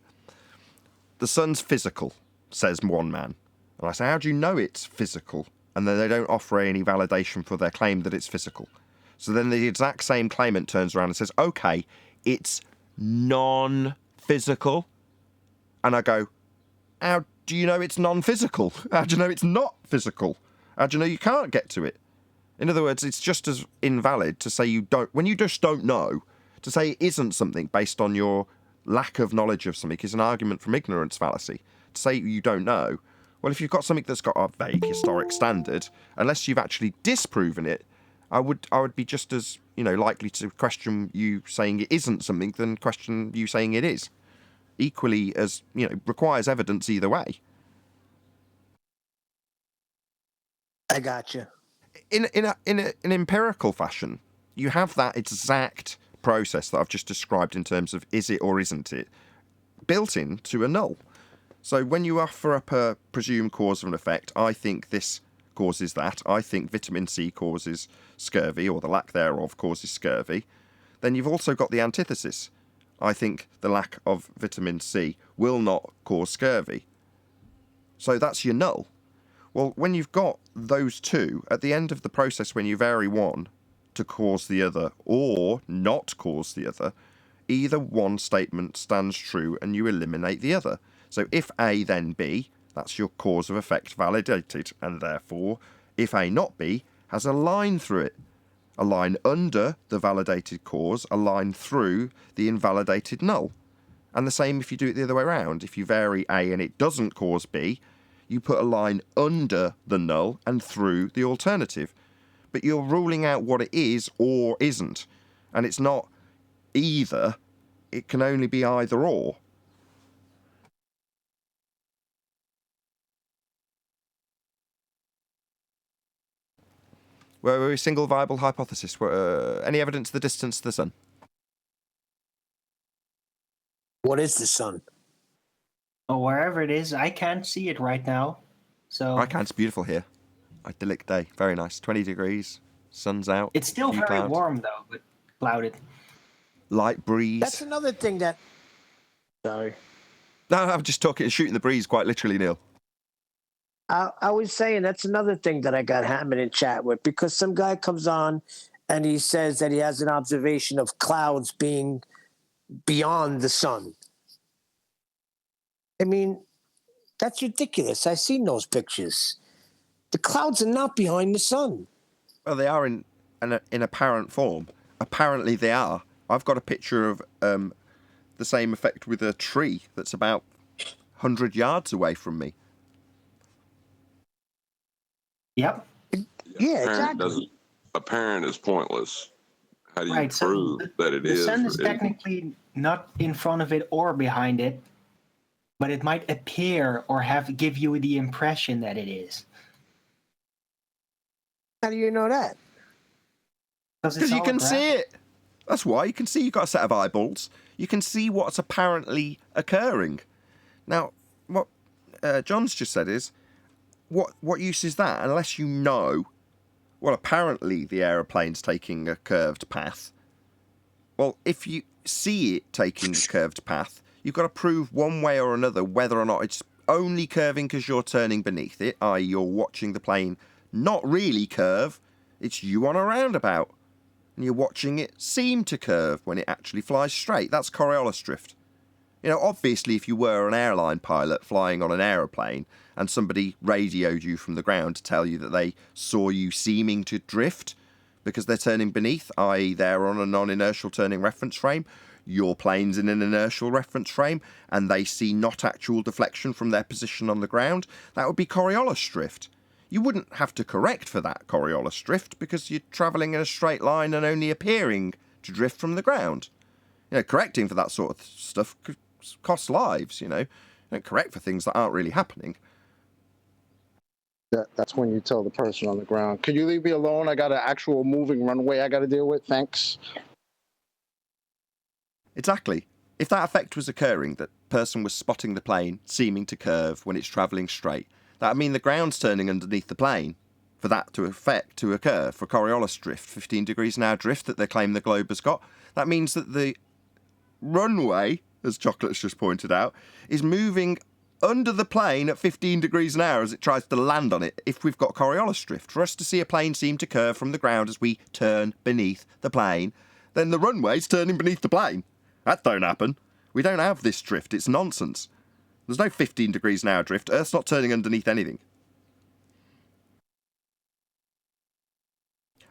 The sun's physical, says one man. And I say, how do you know it's physical? And then they don't offer any validation for their claim that it's physical. So then the exact same claimant turns around and says, okay, it's non-physical. And I go, how do you know it's non-physical? How do you know it's not physical? How do you know you can't get to it? In other words, it's just as invalid to say you don't, when you just don't know, to say it isn't something based on your lack of knowledge of something is an argument from ignorance fallacy. To say you don't know, well, if you've got something that's got a vague historic standard, unless you've actually disproven it, I would be just as likely to question you saying it isn't something than question you saying it is. Equally as requires evidence either way. I gotcha. In an empirical fashion, you have that exact process that I've just described in terms of is it or isn't it, built into a null. So when you offer up a presumed cause of an effect, I think this causes that, I think vitamin C causes scurvy, or the lack thereof causes scurvy, then you've also got the antithesis. I think the lack of vitamin C will not cause scurvy. So that's your null. Well, when you've got those two, at the end of the process when you vary one to cause the other or not cause the other, either one statement stands true and you eliminate the other. So if A then B, that's your cause of effect validated, and therefore if A not B has a line through it. A line under the validated cause, a line through the invalidated null. And the same if you do it the other way around. If you vary A and it doesn't cause B, you put a line under the null and through the alternative. But you're ruling out what it is or isn't. And it's not either, it can only be either or. Were we a single viable hypothesis? Any evidence of the distance to the sun? What is the sun? Oh, wherever it is, I can't see it right now. So I can. It's beautiful here. Idyllic day. Very nice. 20 degrees. Sun's out. It's still very clouds. warm, though, but clouded. Light breeze. That's another thing that... Sorry. No, I'm just shooting the breeze quite literally, Neil. I was saying that's another thing that I got hammered in chat with, because some guy comes on and he says that he has an observation of clouds being beyond the sun. I mean, that's ridiculous. I've seen those pictures. The clouds are not behind the sun. Well, they are in apparent form. Apparently they are. I've got a picture of the same effect with a tree that's about 100 yards away from me. Yep. Yeah, exactly. Apparent is pointless. How do you Right. prove So that it the is? sun is technically not in front of it or behind it, but it might appear or give you the impression that it is. How do you know that? Because you can see it. That's why. You can see you've got a set of eyeballs. You can see what's apparently occurring. Now, what John's just said is, what use is that unless you know, well, apparently the aeroplane's taking a curved path. Well, if you see it taking a curved path, you've got to prove one way or another whether or not it's only curving because you're turning beneath it, i.e. you're watching the plane not really curve, it's you on a roundabout. And you're watching it seem to curve when it actually flies straight. That's Coriolis drift. You know, obviously, if you were an airline pilot flying on an aeroplane and somebody radioed you from the ground to tell you that they saw you seeming to drift because they're turning beneath, i.e. they're on a non-inertial turning reference frame, your plane's in an inertial reference frame, and they see not actual deflection from their position on the ground, that would be Coriolis drift. You wouldn't have to correct for that Coriolis drift because you're travelling in a straight line and only appearing to drift from the ground. You know, correcting for that sort of stuff costs lives, you know. You don't correct for things that aren't really happening. That's when you tell the person on the ground, could you leave me alone? I got an actual moving runway I got to deal with. Thanks. Exactly. If that effect was occurring, that person was spotting the plane seeming to curve when it's travelling straight, that would mean the ground's turning underneath the plane for that to occur, for Coriolis drift, 15 degrees an hour drift that they claim the globe has got. That means that the runway, as Chocolate's just pointed out, is moving under the plane at 15 degrees an hour as it tries to land on it if we've got Coriolis drift. For us to see a plane seem to curve from the ground as we turn beneath the plane, then the runway's turning beneath the plane. That don't happen. We don't have this drift. It's nonsense. There's no 15 degrees an hour drift. Earth's not turning underneath anything.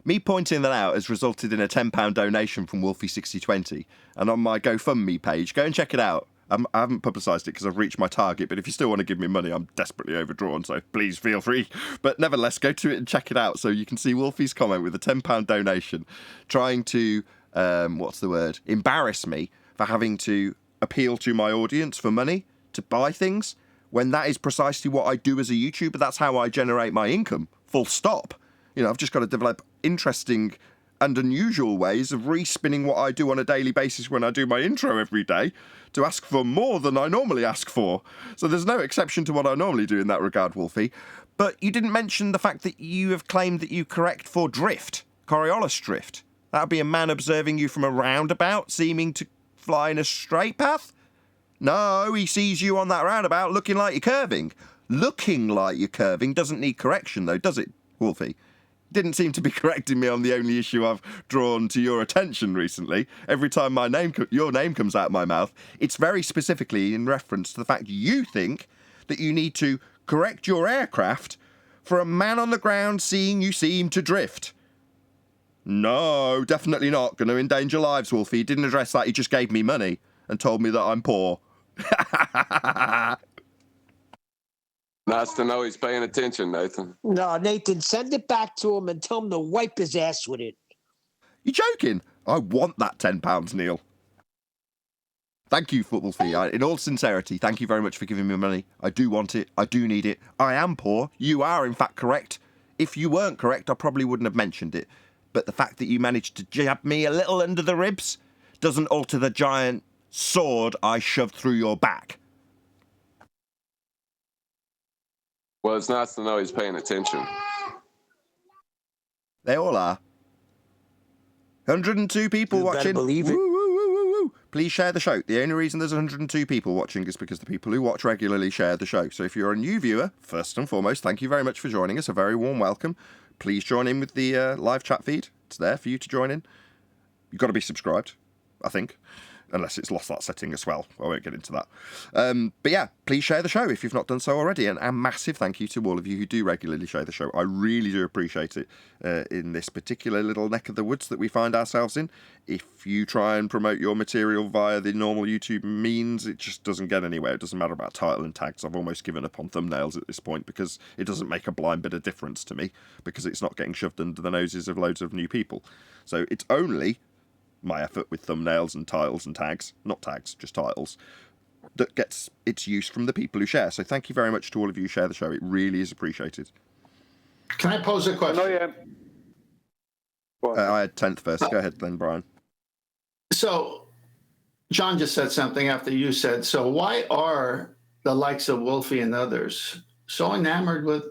Me pointing that out has resulted in a £10 donation from Wolfie6020. And on my GoFundMe page, go and check it out. I haven't publicised it because I've reached my target, but if you still want to give me money, I'm desperately overdrawn, so please feel free. But nevertheless, go to it and check it out so you can see Wolfie's comment with a £10 donation trying to, embarrass me for having to appeal to my audience for money to buy things, when that is precisely what I do as a YouTuber. That's how I generate my income, full stop. You know, I've just got to develop interesting and unusual ways of respinning what I do on a daily basis when I do my intro every day to ask for more than I normally ask for. So there's no exception to what I normally do in that regard, Wolfie. But you didn't mention the fact that you have claimed that you correct for drift, Coriolis drift. That would be a man observing you from a roundabout, seeming to fly in a straight path? No, he sees you on that roundabout looking like you're curving. Looking like you're curving doesn't need correction, though, does it, Wolfie? Didn't seem to be correcting me on the only issue I've drawn to your attention recently. Every time your name comes out of my mouth, it's very specifically in reference to the fact you think that you need to correct your aircraft for a man on the ground seeing you seem to drift. No, definitely not. Going to endanger lives, Wolfie. He didn't address that. He just gave me money and told me that I'm poor. Nice to know he's paying attention, Nathan. No, Nathan, send it back to him and tell him to wipe his ass with it. You joking? I want that £10, Neil. Thank you, Wolfie. In all sincerity, thank you very much for giving me money. I do want it. I do need it. I am poor. You are, in fact, correct. If you weren't correct, I probably wouldn't have mentioned it. But the fact that you managed to jab me a little under the ribs doesn't alter the giant sword I shoved through your back. Well, it's nice to know he's paying attention. They all are. 102 people You watching. better believe it. Woo, woo, woo, woo, woo. Please share the show. The only reason there's 102 people watching is because the people who watch regularly share the show. So if you're a new viewer, first and foremost, thank you very much for joining us. A very warm welcome. Please join in with the live chat feed. It's there for you to join in. You've got to be subscribed, I think. unless it's lost that setting as well. I won't get into that. But yeah, please share the show if you've not done so already. And a massive thank you to all of you who do regularly share the show. I really do appreciate it in this particular little neck of the woods that we find ourselves in. If you try and promote your material via the normal YouTube means, it just doesn't get anywhere. It doesn't matter about title and tags. I've almost given up on thumbnails at this point because it doesn't make a blind bit of difference to me because it's not getting shoved under the noses of loads of new people. So it's only my effort with thumbnails and titles and tags, not tags, just titles, that gets its use from the people who share. So thank you very much to all of you who share the show. It really is appreciated. Can I pose a question? I had 10th first. Go ahead then, Brian. So John just said something after you said, so why are the likes of Wolfie and others so enamored with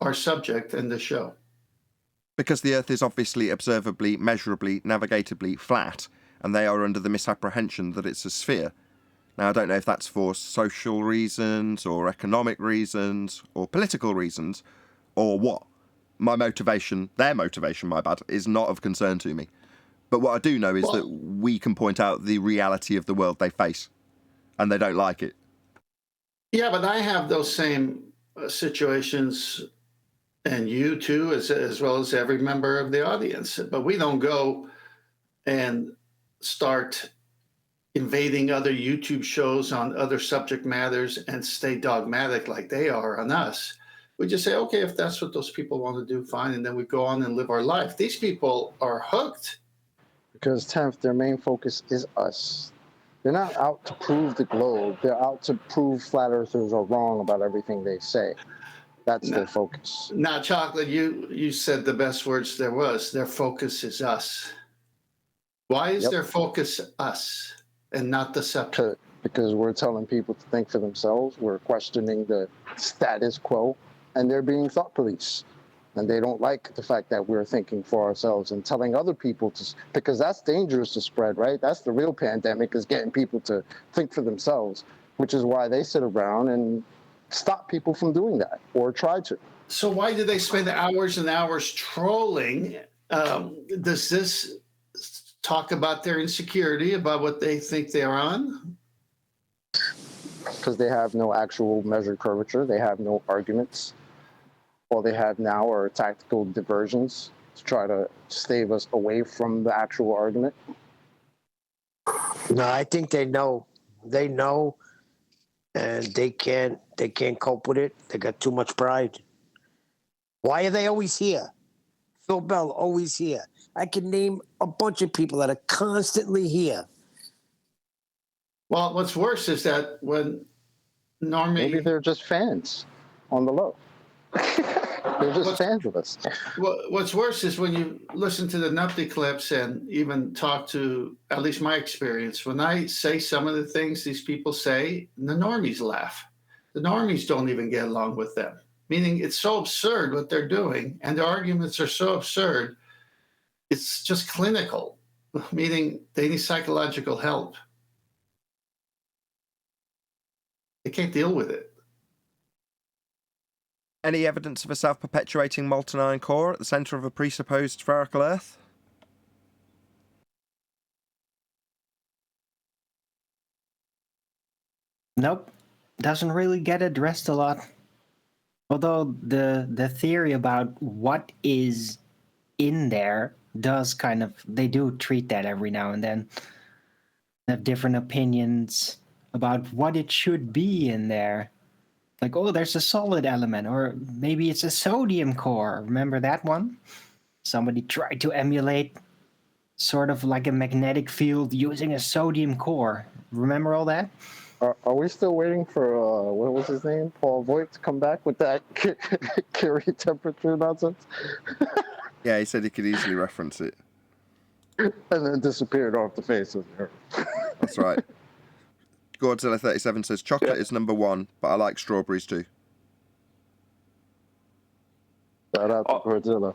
our subject and the show? Because the Earth is obviously observably, measurably, navigatably flat, and they are under the misapprehension that it's a sphere. Now, I don't know if that's for social reasons, or economic reasons, or political reasons, or what. My motivation, their motivation, my bad, is not of concern to me. But what I do know is that we can point out the reality of the world they face, and they don't like it. Yeah, but I have those same situations, and you too, as well as every member of the audience. But we don't go and start invading other YouTube shows on other subject matters and stay dogmatic like they are on us. We just say, okay, if that's what those people want to do, fine. And then we go on and live our life. These people are hooked. Because 10th, their main focus is us. They're not out to prove the globe. They're out to prove flat earthers are wrong about everything they say. That's their focus. Now, Chocolate, you said the best words there was. Their focus is us. Why is their focus us and not the subject? Because we're telling people to think for themselves. We're questioning the status quo, and they're being thought police. And they don't like the fact that we're thinking for ourselves and telling other people to, because that's dangerous to spread, right? That's the real pandemic, is getting people to think for themselves, which is why they sit around and stop people from doing that or try to. So why do they spend hours and hours trolling? Does this talk about their insecurity, about what they think they're on? Because they have no actual measured curvature. They have no arguments. All they have now are tactical diversions to try to stave us away from the actual argument. No, I think they know. They know, and they can't cope with it. They got too much pride. Why are they always here? Phil Bell, always here. I can name a bunch of people that are constantly here. Well, what's worse is that when Maybe they're just fans on the low. They're just fans of us. What's worse is when you listen to the Nupty clips and even talk to, at least my experience, when I say some of the things these people say, the normies laugh. The normies don't even get along with them, meaning it's so absurd what they're doing, and their arguments are so absurd, it's just clinical, meaning they need psychological help. They can't deal with it. Any evidence of a self-perpetuating molten iron core at the centre of a presupposed spherical Earth? Nope. Doesn't really get addressed a lot. Although the theory about what is in there does kind of, they do treat that every now and then. They have different opinions about what it should be in there. Like, oh, there's a solid element, or maybe it's a sodium core. Remember that one? Somebody tried to emulate sort of like a magnetic field using a sodium core. Remember all that? Are we still waiting for, what was his name? Paul Voigt to come back with that Curie temperature nonsense? Yeah, he said he could easily reference it. And then disappeared off the face of the earth. That's right. Godzilla37 says, chocolate is number one, but I like strawberries too. Shout out to Godzilla.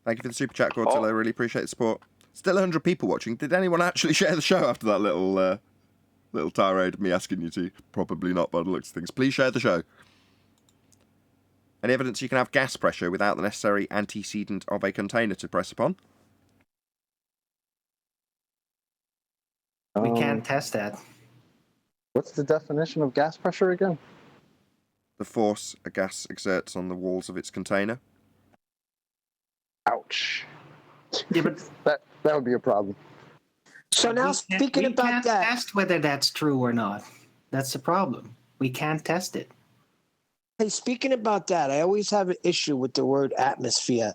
Thank you for the super chat, Godzilla. I really appreciate the support. Still 100 people watching. Did anyone actually share the show after that little tirade of me asking you to? Probably not, by the looks of things. Please share the show. Any evidence you can have gas pressure without the necessary antecedent of a container to press upon? We can't test that. What's the definition of gas pressure again? The force a gas exerts on the walls of its container. Ouch. Yeah, but that would be a problem. So now, speaking about we can't that, test whether that's true or not. That's the problem. We can't test it. hey, speaking about that, I always have an issue with the word atmosphere,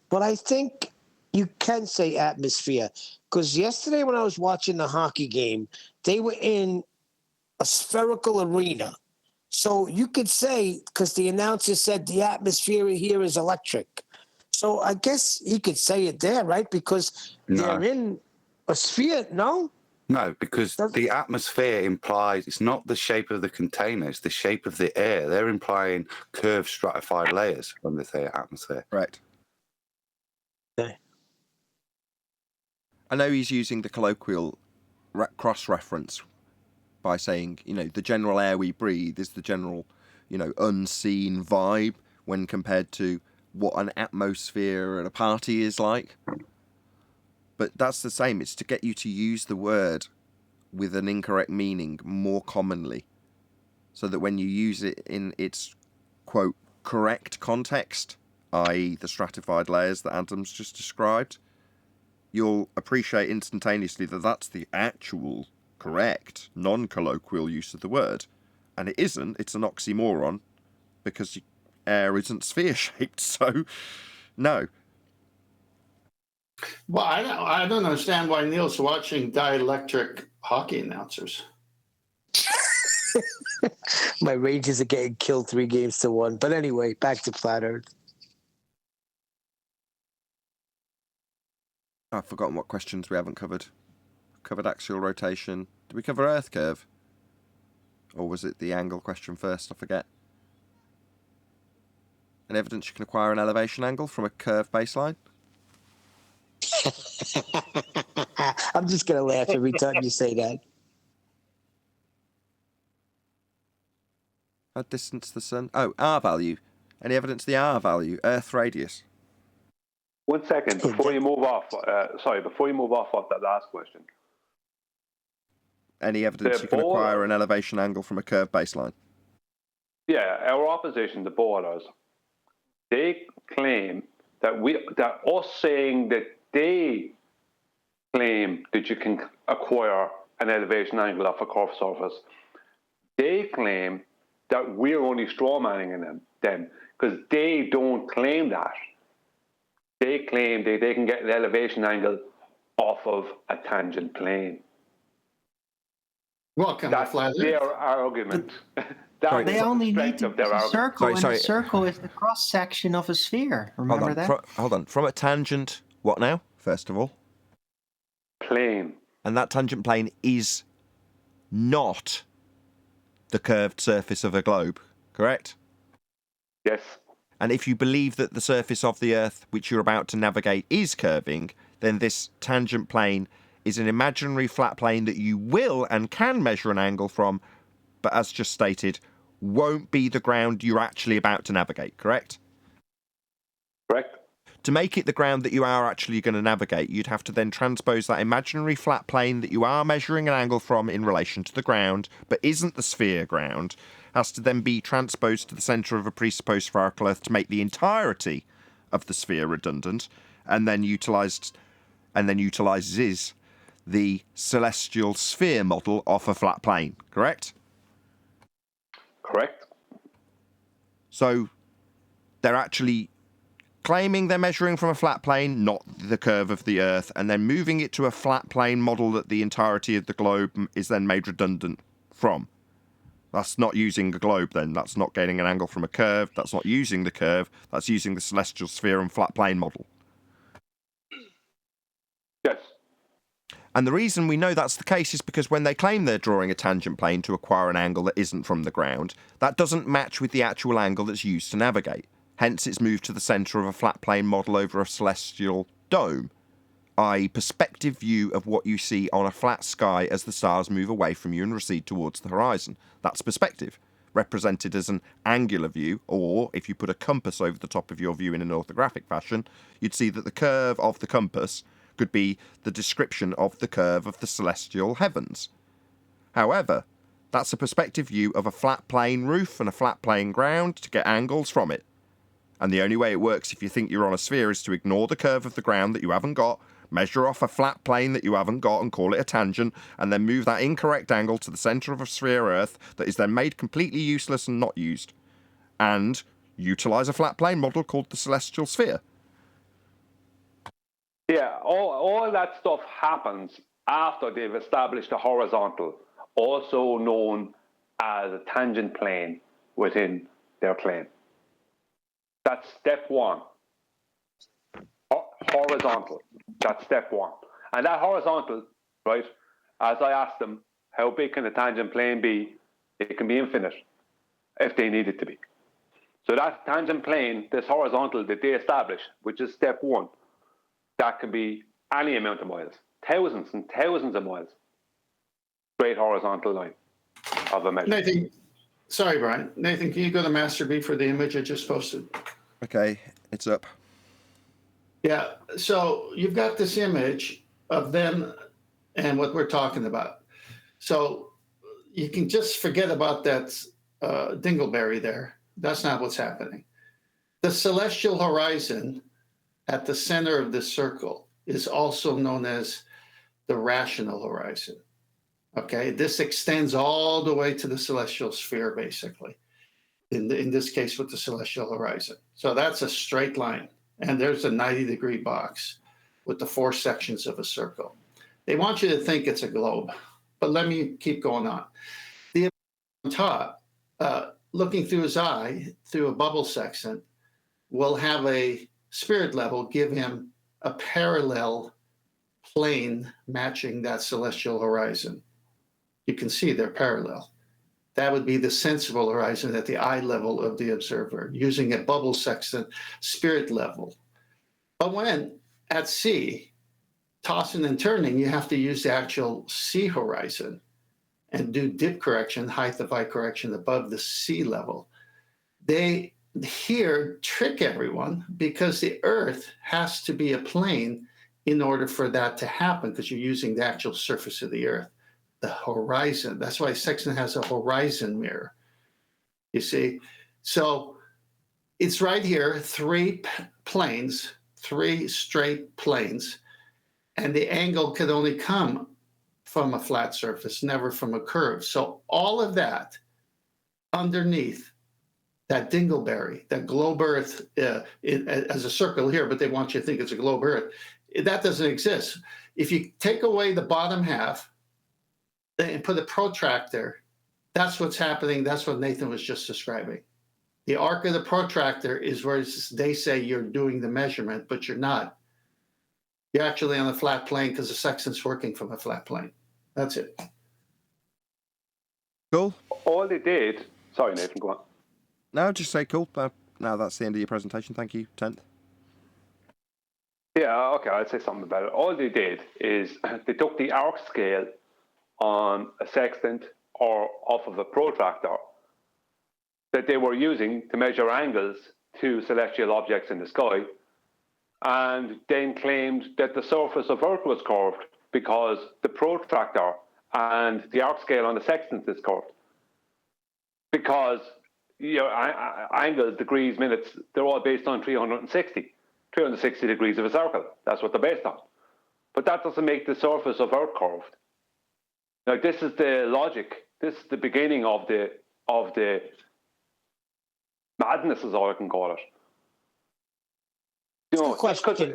but I think you can say atmosphere because yesterday when I was watching the hockey game, they were in a spherical arena. So you could say, because the announcer said the atmosphere here is electric. So I guess you could say it there, right? Because they're in a sphere, no? No, because the atmosphere implies it's not the shape of the container, it's the shape of the air. They're implying curved stratified layers from the atmosphere. Right. Okay. I know he's using the colloquial cross-reference by saying, the general air we breathe is the general, unseen vibe when compared to what an atmosphere at a party is like. But that's the same. It's to get you to use the word with an incorrect meaning more commonly, so that when you use it in its, quote, correct context, i.e. the stratified layers that Adam's just described, you'll appreciate instantaneously that that's the actual correct, non-colloquial use of the word. And it isn't. It's an oxymoron because air isn't sphere-shaped, so no. Well, I don't understand why Neil's watching dielectric hockey announcers. My Rangers are getting killed 3-1. But anyway, back to Flat Earth. I've forgotten what questions we haven't covered. Covered axial rotation. Did we cover Earth curve? Or was it the angle question first? I forget. An evidence you can acquire an elevation angle from a curved baseline? I'm just going to laugh every time you say that. How distance to the sun? Oh, R value. Any evidence the R value? Earth radius. 1 second before you move off. Before you move off that last question. Any evidence you can acquire an elevation angle from a curved baseline? Yeah, our opposition, the borders, they claim that us saying that they claim that you can acquire an elevation angle off a curved surface. They claim that we're only strawmanning them because they don't claim that. They claim that they can get an elevation angle off of a tangent plane. Welcome That's to Flat Earth. their argument. They only need to use a circle, and a circle is the cross-section of a sphere. Remember that? Hold on. From a tangent, what now, first of all? Plane. And that tangent plane is not the curved surface of a globe, correct? Yes. And if you believe that the surface of the Earth, which you're about to navigate, is curving, then this tangent plane is an imaginary flat plane that you will and can measure an angle from, but as just stated, won't be the ground you're actually about to navigate, correct? Correct. To make it the ground that you are actually going to navigate, you'd have to then transpose that imaginary flat plane that you are measuring an angle from in relation to the ground, but isn't the sphere ground, has to then be transposed to the centre of a presupposed spherical Earth to make the entirety of the sphere redundant, and then utilises the celestial sphere model off a flat plane, correct? Correct. So they're actually claiming they're measuring from a flat plane, not the curve of the Earth, and then moving it to a flat plane model that the entirety of the globe is then made redundant from. That's not using a globe then. That's not getting an angle from a curve. That's not using the curve. That's using the celestial sphere and flat plane model. Yes. And the reason we know that's the case is because when they claim they're drawing a tangent plane to acquire an angle that isn't from the ground, that doesn't match with the actual angle that's used to navigate. Hence, it's moved to the centre of a flat plane model over a celestial dome, i.e. perspective view of what you see on a flat sky as the stars move away from you and recede towards the horizon. That's perspective, represented as an angular view, or if you put a compass over the top of your view in an orthographic fashion, you'd see that the curve of the compass could be the description of the curve of the celestial heavens. However, that's a perspective view of a flat plane roof and a flat plane ground to get angles from it. And the only way it works if you think you're on a sphere is to ignore the curve of the ground that you haven't got, measure off a flat plane that you haven't got and call it a tangent, and then move that incorrect angle to the centre of a sphere Earth that is then made completely useless and not used. And utilise a flat plane model called the celestial sphere. Yeah, all that stuff happens after they've established a horizontal, also known as a tangent plane within their plane. That's step one. Horizontal. That's step one. And that horizontal, right, as I asked them, how big can a tangent plane be? It can be infinite if they need it to be. So that tangent plane, this horizontal that they establish, which is step one, that can be any amount of miles, thousands and thousands of miles. Straight horizontal line of a measure. Nathan, sorry, Brian. Nathan, can you go to Master B for the image I just posted? Okay, it's up. Yeah, so you've got this image of them and what we're talking about. So you can just forget about that dingleberry there. That's not what's happening. The celestial horizon at the center of this circle is also known as the rational horizon. Okay, this extends all the way to the celestial sphere, basically, in this case with the celestial horizon. So that's a straight line. And there's a 90-degree box with the 4 sections of a circle. They want you to think it's a globe, but let me keep going on. The on top, looking through his eye, through a bubble sextant, will have a spirit level give him a parallel plane matching that celestial horizon. You can see they're parallel. That would be the sensible horizon at the eye level of the observer, using a bubble sextant spirit level. But when at sea, tossing and turning, you have to use the actual sea horizon and do dip correction, height of eye correction above the sea level. They here trick everyone because the Earth has to be a plane in order for that to happen, because you're using the actual surface of the Earth. The horizon. That's why Sextant has a horizon mirror. You see? So it's right here, 3 planes, 3 straight planes, and the angle could only come from a flat surface, never from a curve. So all of that underneath that dingleberry, that globe Earth as a circle here, but they want you to think it's a globe Earth, that doesn't exist. If you take away the bottom half, and put a protractor, that's what's happening. That's what Nathan was just describing. The arc of the protractor is where they say you're doing the measurement, but you're not. You're actually on a flat plane because the sextant's working from a flat plane. That's it. Cool. All they did... Sorry, Nathan, go on. No, just say cool. Now that's the end of your presentation. Thank you, 10th. Yeah, okay, I'll say something about it. All they did is they took the arc scale on a sextant or off of a protractor that they were using to measure angles to celestial objects in the sky, and then claimed that the surface of Earth was curved because the protractor and the arc scale on the sextant is curved. Because angles, degrees, minutes, they're all based on 360 degrees of a circle. That's what they're based on. But that doesn't make the surface of Earth curved. Now, this is the logic. This is the beginning of the madness, is all I can call it. Good question.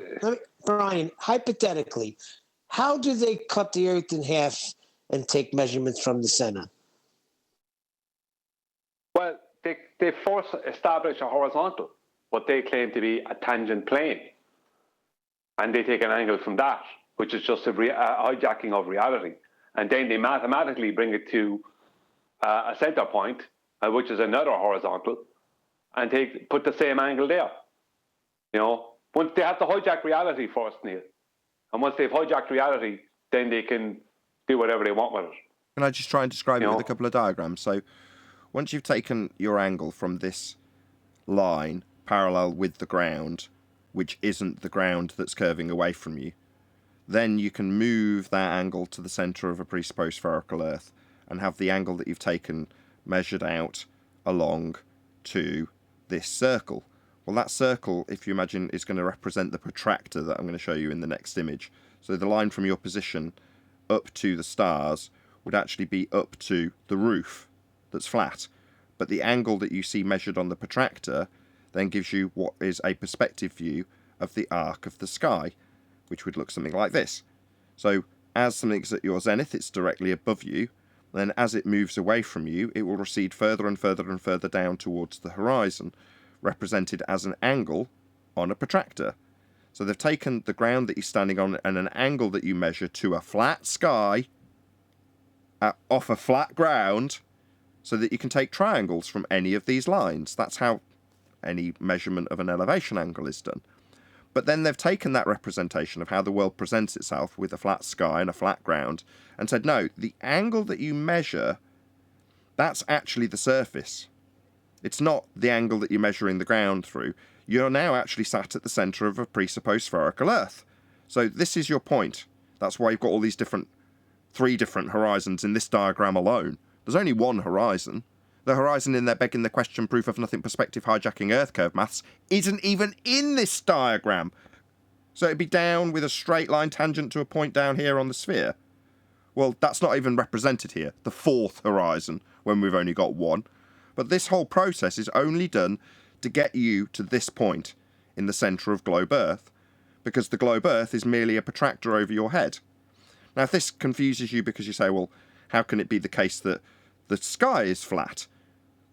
Brian, hypothetically, how do they cut the Earth in half and take measurements from the center? Well, they first establish a horizontal, what they claim to be a tangent plane. And they take an angle from that, which is just a hijacking of reality. And then they mathematically bring it to a center point, which is another horizontal, and put the same angle there. Once they have to hijack reality first, Neil. And once they've hijacked reality, then they can do whatever they want with it. Can I just try and describe it with a couple of diagrams? So once you've taken your angle from this line parallel with the ground, which isn't the ground that's curving away from you, then you can move that angle to the centre of a presupposed spherical Earth and have the angle that you've taken measured out along to this circle. Well, that circle, if you imagine, is going to represent the protractor that I'm going to show you in the next image. So the line from your position up to the stars would actually be up to the roof that's flat. But the angle that you see measured on the protractor then gives you what is a perspective view of the arc of the sky, which would look something like this. So as something's at your zenith, it's directly above you. Then as it moves away from you, it will recede further and further and further down towards the horizon, represented as an angle on a protractor. So they've taken the ground that you're standing on and an angle that you measure to a flat sky off a flat ground so that you can take triangles from any of these lines. That's how any measurement of an elevation angle is done. But then they've taken that representation of how the world presents itself with a flat sky and a flat ground and said, no, the angle that you measure, that's actually the surface. It's not the angle that you're measuring the ground through. You're now actually sat at the centre of a presupposed spherical Earth. So this is your point. That's why you've got all these three different horizons in this diagram alone. There's only one horizon. The horizon in there begging the question, proof of nothing, perspective hijacking Earth curve maths, isn't even in this diagram. So it'd be down with a straight line tangent to a point down here on the sphere. Well, that's not even represented here, the fourth horizon, when we've only got one. But this whole process is only done to get you to this point in the centre of globe Earth, because the globe Earth is merely a protractor over your head. Now, if this confuses you because you say, well, how can it be the case that the sky is flat?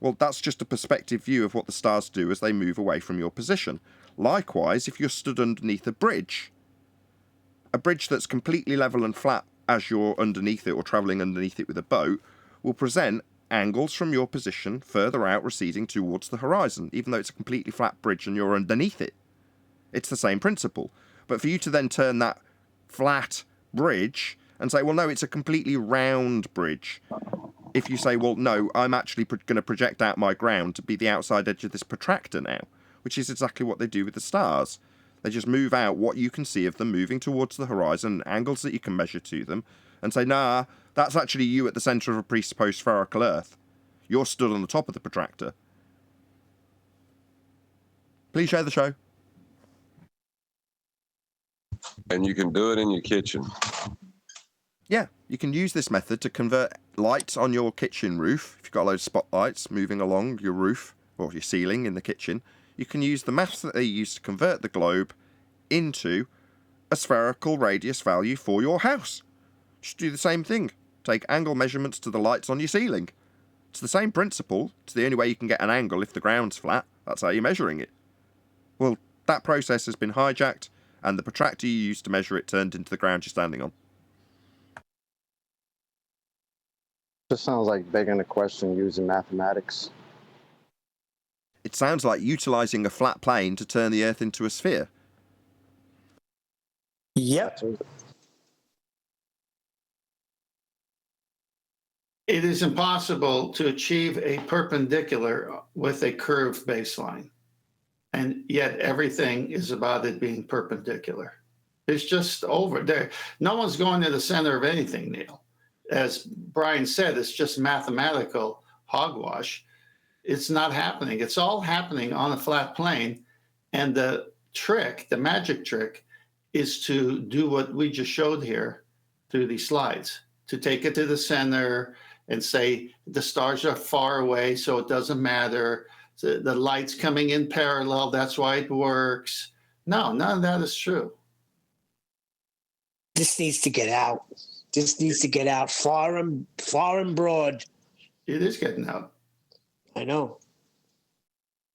Well, that's just a perspective view of what the stars do as they move away from your position. Likewise, if you're stood underneath a bridge that's completely level and flat as you're underneath it or travelling underneath it with a boat, will present angles from your position further out receding towards the horizon, even though it's a completely flat bridge and you're underneath it. It's the same principle. But for you to then turn that flat bridge and say, well, no, it's a completely round bridge. If you say, well, no, I'm actually going to project out my ground to be the outside edge of this protractor now, which is exactly what they do with the stars. They just move out what you can see of them moving towards the horizon, angles that you can measure to them, and say, nah, that's actually you at the centre of a presupposed spherical Earth. You're stood on the top of the protractor. Please share the show. And you can do it in your kitchen. Yeah, you can use this method to convert lights on your kitchen roof. If you've got a load of spotlights moving along your roof or your ceiling in the kitchen, you can use the maths that they use to convert the globe into a spherical radius value for your house. Just do the same thing. Take angle measurements to the lights on your ceiling. It's the same principle. It's the only way you can get an angle if the ground's flat. That's how you're measuring it. Well, that process has been hijacked, and the protractor you used to measure it turned into the ground you're standing on. Just sounds like begging a question using mathematics. It sounds like utilising a flat plane to turn the Earth into a sphere. Yep. It is impossible to achieve a perpendicular with a curved baseline. And yet everything is about it being perpendicular. It's just over there. No one's going to the center of anything, Neil. As Brian said, it's just mathematical hogwash. It's not happening. It's all happening on a flat plane. And the trick, the magic trick, is to do what we just showed here through these slides, to take it to the center and say the stars are far away, so it doesn't matter. The light's coming in parallel, that's why it works. No, none of that is true. This needs to get out. This needs to get out far and broad. It is getting out. I know.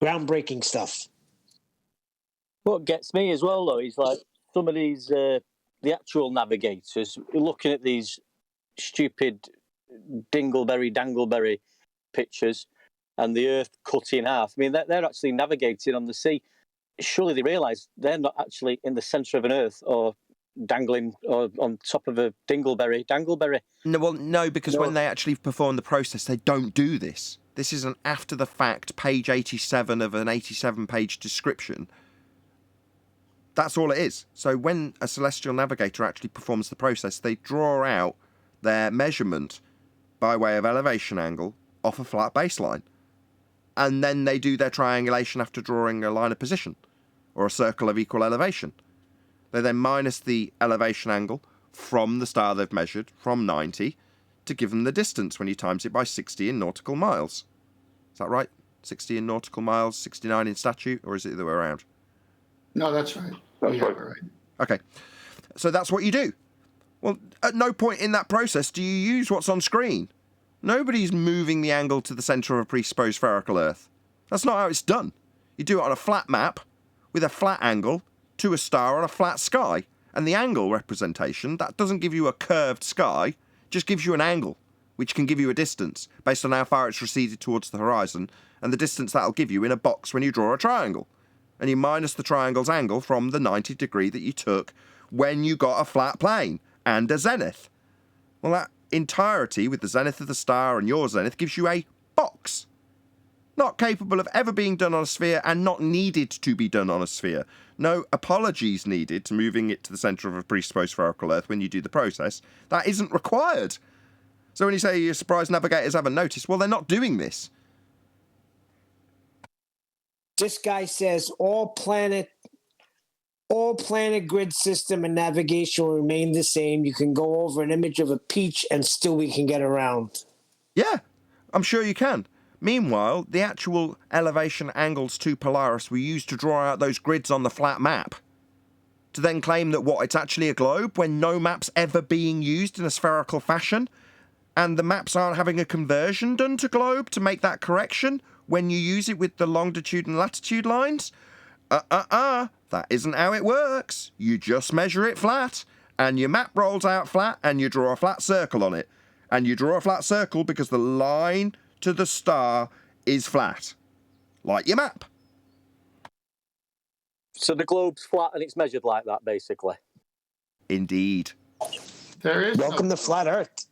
Groundbreaking stuff. What gets me as well, though, is like some of these, the actual navigators, looking at these stupid dangleberry pictures and the Earth cut in half. I mean, they're actually navigating on the sea. Surely they realise they're not actually in the centre of an Earth or dangling or on top of a dangleberry. No, well, no, because when they actually perform the process, they don't do this. This is an after-the-fact, page 87 of an 87-page description. That's all it is. So when a celestial navigator actually performs the process, they draw out their measurement by way of elevation angle off a flat baseline. And then they do their triangulation after drawing a line of position or a circle of equal elevation. They then minus the elevation angle from the star they've measured, from 90, to give them the distance when you times it by 60 in nautical miles. Is that right? 60 in nautical miles, 69 in statute, or is it the other way around? No, that's right. That's right. Okay. So that's what you do. Well, at no point in that process do you use what's on screen. Nobody's moving the angle to the centre of a presupposed spherical Earth. That's not how it's done. You do it on a flat map with a flat angle to a star on a flat sky. And the angle representation, that doesn't give you a curved sky, just gives you an angle, which can give you a distance based on how far it's receded towards the horizon and the distance that'll give you in a box when you draw a triangle. And you minus the triangle's angle from the 90 degree that you took when you got a flat plane and a zenith. Well, that entirety with the zenith of the star and your zenith gives you a box. Not capable of ever being done on a sphere and not needed to be done on a sphere. No apologies needed to moving it to the centre of a presupposed spherical Earth when you do the process. That isn't required. So when you say you're surprised navigators haven't noticed, well, they're not doing this. This guy says all planet grid system and navigation will remain the same. You can go over an image of a peach and still we can get around. Yeah, I'm sure you can. Meanwhile, the actual elevation angles to Polaris were used to draw out those grids on the flat map. To then claim that, what, it's actually a globe when no map's ever being used in a spherical fashion? And the maps aren't having a conversion done to globe to make that correction when you use it with the longitude and latitude lines? That isn't how it works. You just measure it flat, and your map rolls out flat, and you draw a flat circle on it. And you draw a flat circle because the line to the star is flat, like your map. So the globe's flat and it's measured like that, basically. Indeed. There is Welcome to Flat Earth.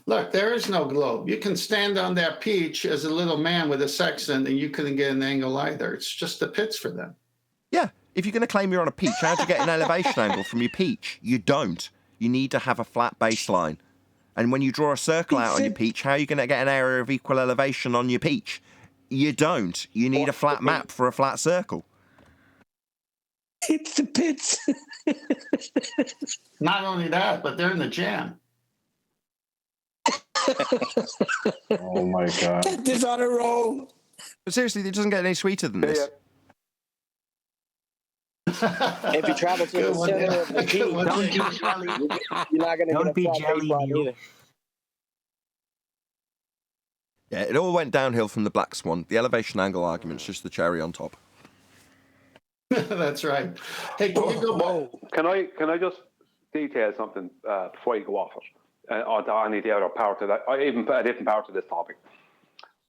Look, there is no globe. You can stand on that peach as a little man with a sextant, and you couldn't get an angle either. It's just the pits for them. Yeah, if you're going to claim you're on a peach, how do you get an elevation angle from your peach? You don't. You need to have a flat baseline. And when you draw a circle out on your peach, how are you going to get an area of equal elevation on your peach? You don't. You need a flat map for a flat circle. It's the pits. Not only that, but they're in the jam. Oh my God. Get this on a roll. But seriously, it doesn't get any sweeter than this. If you travel to the center of the peak, Don't be jelly. you're not going to Don't get a be flat jelly, baseline Neil. either. Yeah, it all went downhill from the Black Swan. The elevation angle argument's just the cherry on top. That's right. Hey, can you go back? Can I just detail something before you go off it? Or any of the other part to that, or even a different part to this topic.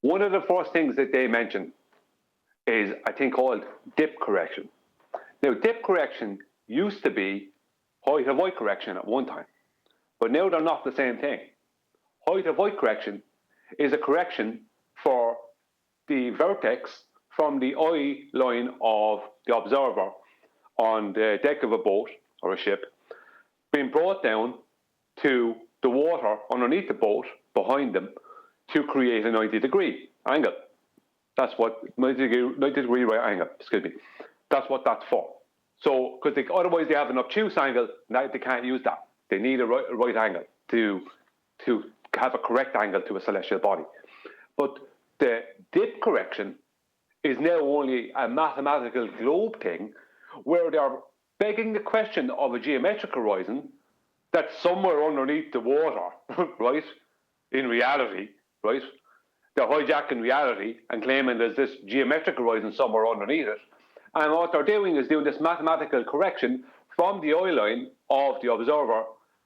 One of the first things that they mentioned is, I think, called dip correction. Now, dip correction used to be height of void correction at one time, but now they're not the same thing. Height of void correction is a correction for the vertex from the eye line of the observer on the deck of a boat or a ship being brought down to the water underneath the boat behind them to create a 90-degree angle. That's what 90-degree right angle, excuse me. That's what that's for. So, because otherwise they have an obtuse angle, now they can't use that. They need a right angle to have a correct angle to a celestial body. But the dip correction is now only a mathematical globe thing where they're begging the question of a geometric horizon that's somewhere underneath the water, right? In reality, right? They're hijacking reality and claiming there's this geometric horizon somewhere underneath it. And what they're doing is doing this mathematical correction from the eye line of the observer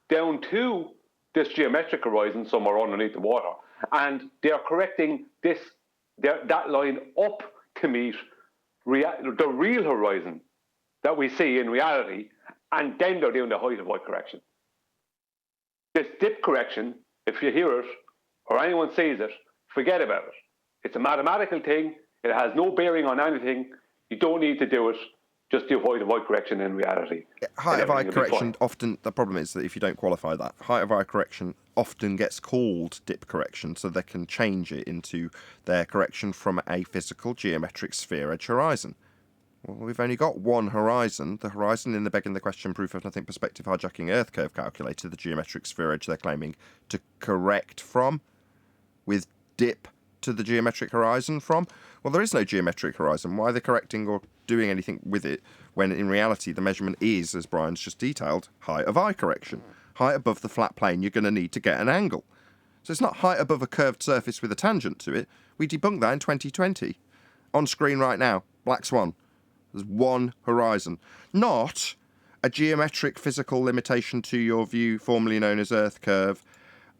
down to this geometric horizon somewhere underneath the water. And they're correcting that line up to meet the real horizon that we see in reality, and then they're doing the height of void correction. This dip correction, if you hear it or anyone sees it, forget about it. It's a mathematical thing. It has no bearing on anything. You don't need to do it. Just do height of eye correction in reality. Height of eye correction often, the problem is that if you don't qualify that, height of eye correction often gets called dip correction, so they can change it into their correction from a physical geometric sphere edge horizon. Well, we've only got one horizon. The horizon in the begging the question proof of nothing perspective hijacking Earth curve calculator, the geometric sphere edge they're claiming to correct from, with dip to the geometric horizon from. Well, there is no geometric horizon. Why are they correcting or doing anything with it when in reality the measurement is, as Brian's just detailed, height of eye correction? Height above the flat plane you're going to need to get an angle. So it's not height above a curved surface with a tangent to it. We debunked that in 2020. On screen right now, Black Swan. There's one horizon. Not a geometric physical limitation to your view, formerly known as Earth curve,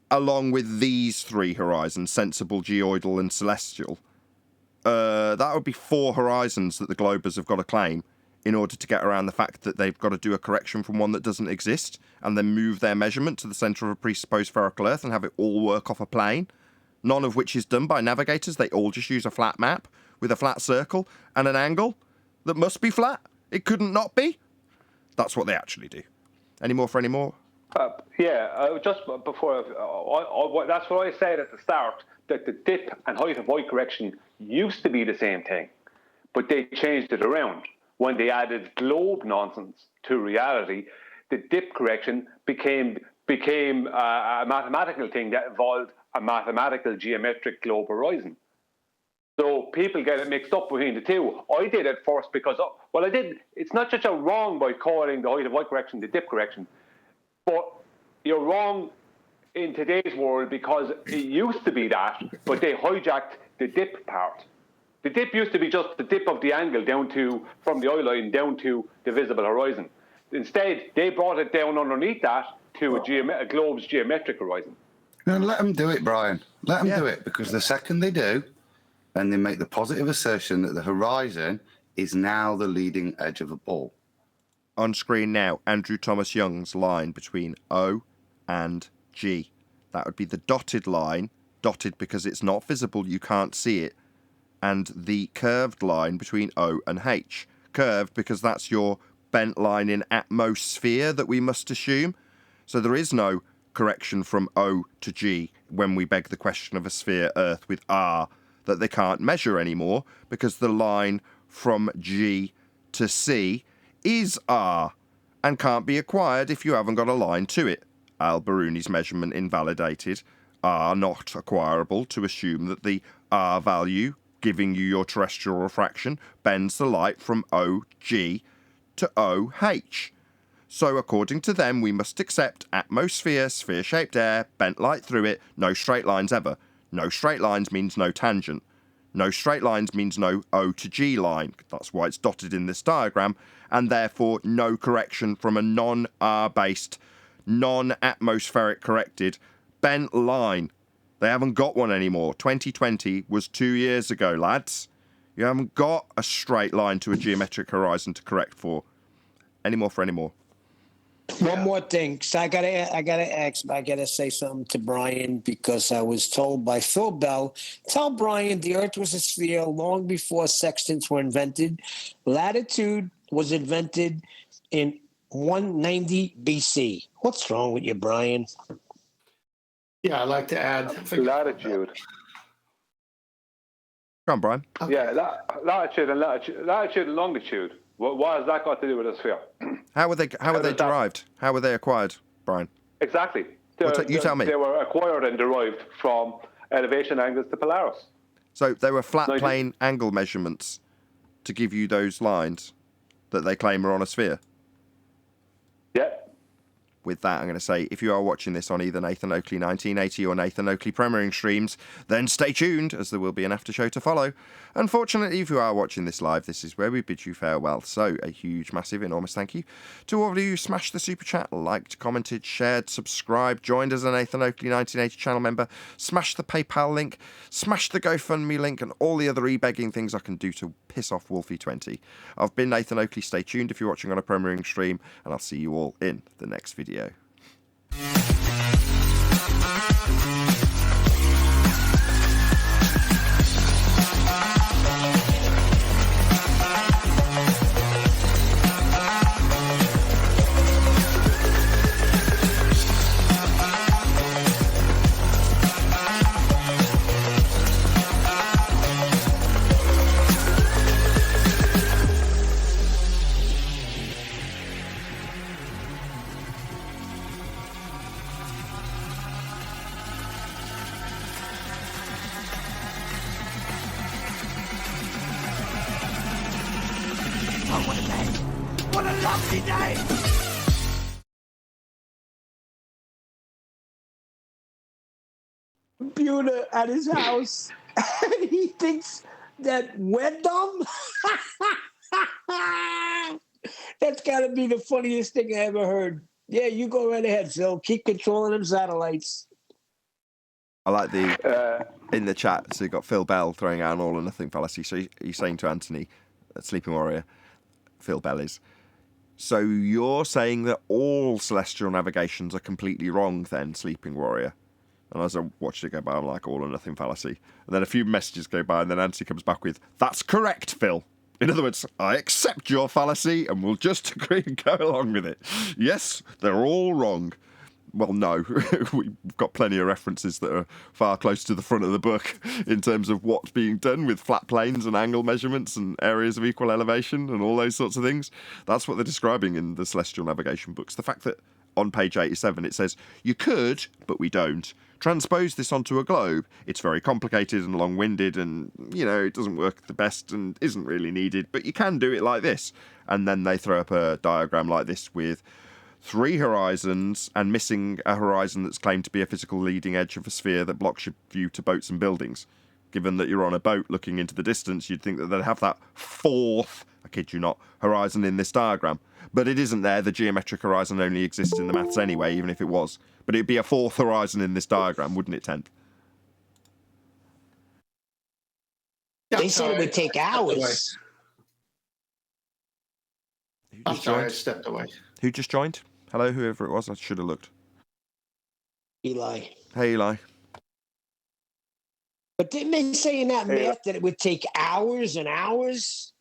along with these three horizons, sensible, geoidal and celestial. That would be four horizons that the Globers have got to claim in order to get around the fact that they've got to do a correction from one that doesn't exist and then move their measurement to the centre of a presupposed spherical Earth and have it all work off a plane, none of which is done by navigators. They all just use a flat map with a flat circle and an angle that must be flat. It couldn't not be. That's what they actually do. Any more for any more? Just before, that's what I said at the start, that the dip and height of eye correction used to be the same thing, but they changed it around. When they added globe nonsense to reality, the dip correction became a mathematical thing that involved a mathematical geometric globe horizon. So people get it mixed up between the two. I did it first because, I did. It's not just you're wrong by calling the height of eye correction the dip correction, but you're wrong in today's world because it used to be that, but they hijacked the dip part. The dip used to be just the dip of the angle from the eye line down to the visible horizon. Instead, they brought it down underneath that to a globe's geometric horizon. No, let them do it, Brian. Let them do it, because the second they do, and they make the positive assertion that the horizon is now the leading edge of a ball. On screen now, Andrew Thomas Young's line between O and G. That would be the dotted line, dotted because it's not visible, you can't see it, and the curved line between O and H. Curved because that's your bent line in atmosphere that we must assume. So there is no correction from O to G when we beg the question of a sphere Earth with R that they can't measure anymore, because the line from G to C is R and can't be acquired if you haven't got a line to it. Al-Biruni's measurement invalidated. R not acquirable to assume that the R value giving you your terrestrial refraction bends the light from OG to OH. So according to them, we must accept atmosphere, sphere-shaped air, bent light through it, no straight lines ever. No straight lines means no tangent. No straight lines means no O to G line. That's why it's dotted in this diagram, and therefore no correction from a non-R-based, non-atmospheric corrected bent line. They haven't got one anymore. 2020 was 2 years ago, lads. You haven't got a straight line to a geometric horizon to correct for. Any more for any more? One more thing. So I gotta say something to Brian, because I was told by Phil Bell, tell Brian the Earth was a sphere long before sextants were invented. Latitude was invented in 190 BC. What's wrong with you, Brian? Yeah, I'd like to add latitude. Come on, Brian. Okay. Yeah, latitude and longitude. What has that got to do with a sphere? How were they derived? How were they acquired, Brian? Exactly. You tell me. They were acquired and derived from elevation angles to Polaris. So they were flat plane angle measurements to give you those lines that they claim are on a sphere? Yeah. With that, I'm going to say, if you are watching this on either Nathan Oakley 1980 or Nathan Oakley premiering streams, then stay tuned, as there will be an after show to follow. Unfortunately, if you are watching this live, this is where we bid you farewell. So, a huge, massive, enormous thank you to all of you who smashed the super chat, liked, commented, shared, subscribed, joined as a Nathan Oakley 1980 channel member, smashed the PayPal link, smashed the GoFundMe link, and all the other e-begging things I can do to piss off Wolfie6020. I've been Nathan Oakley. Stay tuned if you're watching on a premiering stream, and I'll see you all in the next video. wrong with me? What a lovely day! Computer at his house, and he thinks that we're dumb. That's got to be the funniest thing I ever heard. Yeah, you go right ahead, Phil. Keep controlling them satellites. I like the in the chat. So you got Phil Bell throwing out an all or nothing fallacy. So he's saying to Anthony, Sleeping Warrior, Phil Bell is. So you're saying that all celestial navigations are completely wrong, then, Sleeping Warrior? And as I watched it go by, I'm like, all or nothing fallacy. And then a few messages go by, and then Anthony comes back with, "That's correct, Phil." In other words, I accept your fallacy, and we'll just agree and go along with it. Yes, they're all wrong. Well, no, we've got plenty of references that are far closer to the front of the book in terms of what's being done with flat planes and angle measurements and areas of equal elevation and all those sorts of things. That's what they're describing in the celestial navigation books. The fact that on page 87 it says, you could, but we don't, transpose this onto a globe. It's very complicated and long-winded and, it doesn't work the best and isn't really needed, but you can do it like this. And then they throw up a diagram like this with 3 horizons and missing a horizon that's claimed to be a physical leading edge of a sphere that blocks your view to boats and buildings. Given that you're on a boat looking into the distance, you'd think that they'd have that 4th, I kid you not, horizon in this diagram. But it isn't there. The geometric horizon only exists in the maths anyway, even if it was. But it'd be a 4th horizon in this diagram, wouldn't it, 10th? They said it would take hours. I'm sorry, I stepped away. Who just joined? Hello, whoever it was. I should have looked. Eli. Hey, Eli. But didn't they say in that math that it would take hours and hours?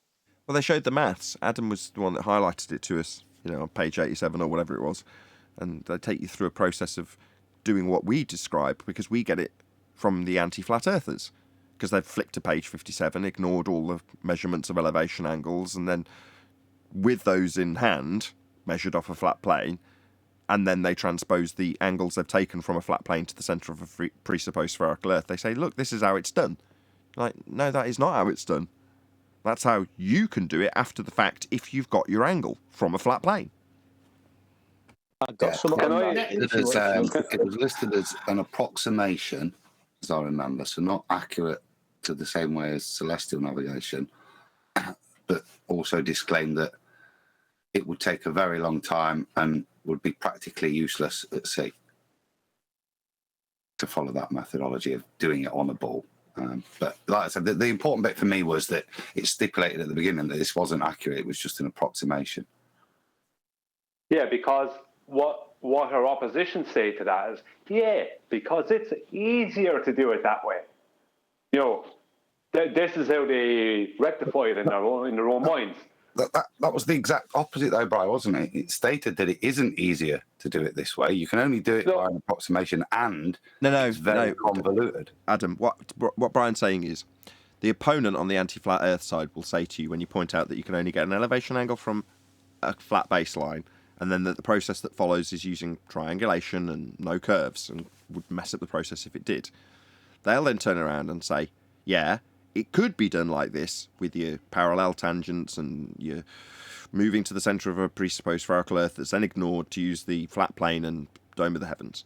Well, they showed the maths. Adam was the one that highlighted it to us, on page 87 or whatever it was. And they take you through a process of doing what we describe, because we get it from the anti-flat earthers. Because they've flicked to page 57, ignored all the measurements of elevation angles, and then with those in hand, measured off a flat plane, and then they transpose the angles they've taken from a flat plane to the centre of a presupposed spherical Earth. They say, look, this is how it's done. Like, no, that is not how it's done. That's how you can do it after the fact if you've got your angle from a flat plane. I've got some on that. It was listed as an approximation, as I remember, so not accurate to the same way as celestial navigation, but also disclaimed that it would take a very long time and would be practically useless at sea to follow that methodology of doing it on a ball. But like I said, the important bit for me was that it stipulated at the beginning that this wasn't accurate. It was just an approximation. Yeah, because what her opposition say to that is, because it's easier to do it that way. This is how they rectify it in their own minds. That was the exact opposite, though, Brian, wasn't it? It stated that it isn't easier to do it this way. You can only do it by an approximation, and it's very convoluted. Adam, what Brian's saying is, the opponent on the anti-flat Earth side will say to you when you point out that you can only get an elevation angle from a flat baseline, and then that the process that follows is using triangulation and no curves, and would mess up the process if it did. They'll then turn around and say, it could be done like this with your parallel tangents and your moving to the centre of a presupposed spherical Earth that's then ignored to use the flat plane and dome of the heavens.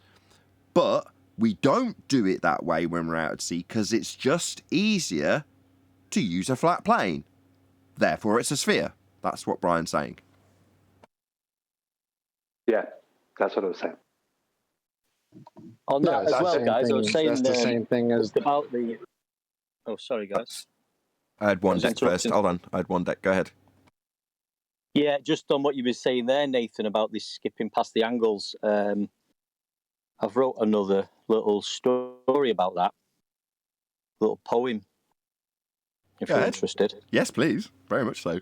But we don't do it that way when we're out at sea because it's just easier to use a flat plane. Therefore, it's a sphere. That's what Brian's saying. Yeah, that's what I was saying. On that as well, guys, I was saying that's the same thing as about the... Oh, sorry, guys. I had one deck first. Hold on. I had one deck. Go ahead. Yeah, just on what you were saying there, Nathan, about this skipping past the angles. I've wrote another little story about that. Little poem, if you're interested. Yes, please. Very much so.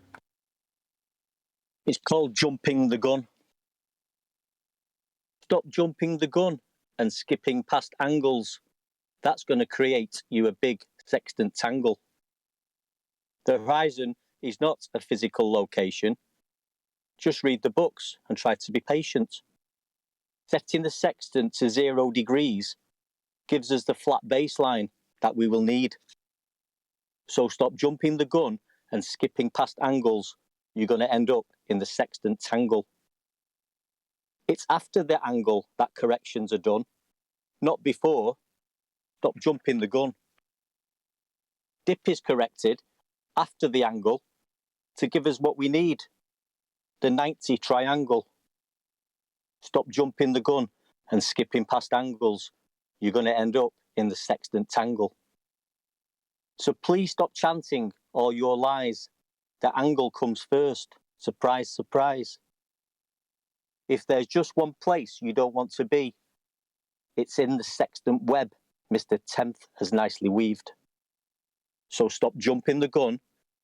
It's called Jumping the Gun. Stop jumping the gun and skipping past angles. That's going to create you a big sextant tangle. The horizon is not a physical location. Just read the books and try to be patient. Setting the sextant to 0 degrees gives us the flat baseline that we will need. So stop jumping the gun and skipping past angles you're going to end up in the sextant angle. It's after the angle that corrections are done, not before. Stop jumping the gun. Dip is corrected after the angle to give us what we need, the 90 triangle. Stop jumping the gun and skipping past angles. You're going to end up in the sextant angle. So please stop chanting all your lies. The angle comes first. Surprise, surprise. If there's just one place you don't want to be, it's in the sextant web Mr. Tenth has nicely weaved. So stop jumping the gun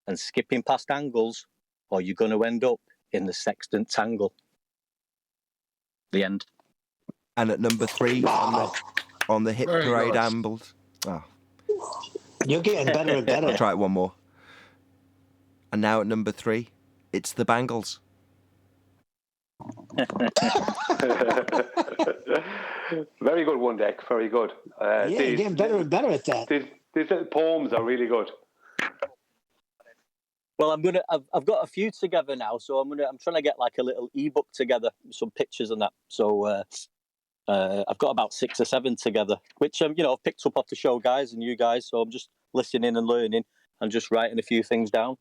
and skipping past angles, or you're going to end up in the sextant angle. The end. And at number 3 on the hip Very parade good. ambled. Oh, You're getting better and better. I'll try it one more. And now at number 3, it's the bangles. Very good one, Deck. Very good. Yeah, you're getting better and better at that. These little poems are really good. Well, I've got a few together now, so I'm trying to get like a little ebook together, some pictures and that. So I've got about 6 or 7 together, which I've picked up off the show guys and you guys. So I'm just listening and learning and just writing a few things down.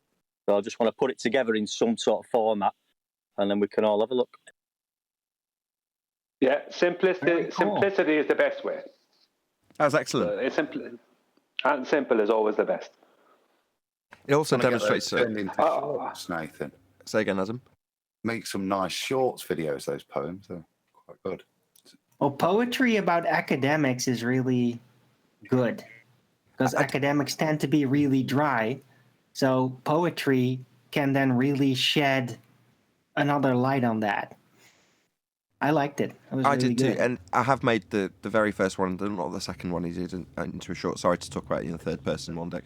So I just want to put it together in some sort of format, and then we can all have a look. Yeah, simplicity is the best way. That's excellent. It's simple, and simple is always the best. It also demonstrates. Into shorts, Nathan. Say again, Adam. Make some nice shorts videos. Those poems are quite good. Well, poetry about academics is really good because academics tend to be really dry. So poetry can then really shed another light on that. I liked it. It was I really did too, good. and I have made the very first one, not the second one he did into a short. Sorry to talk about it in the third person one deck.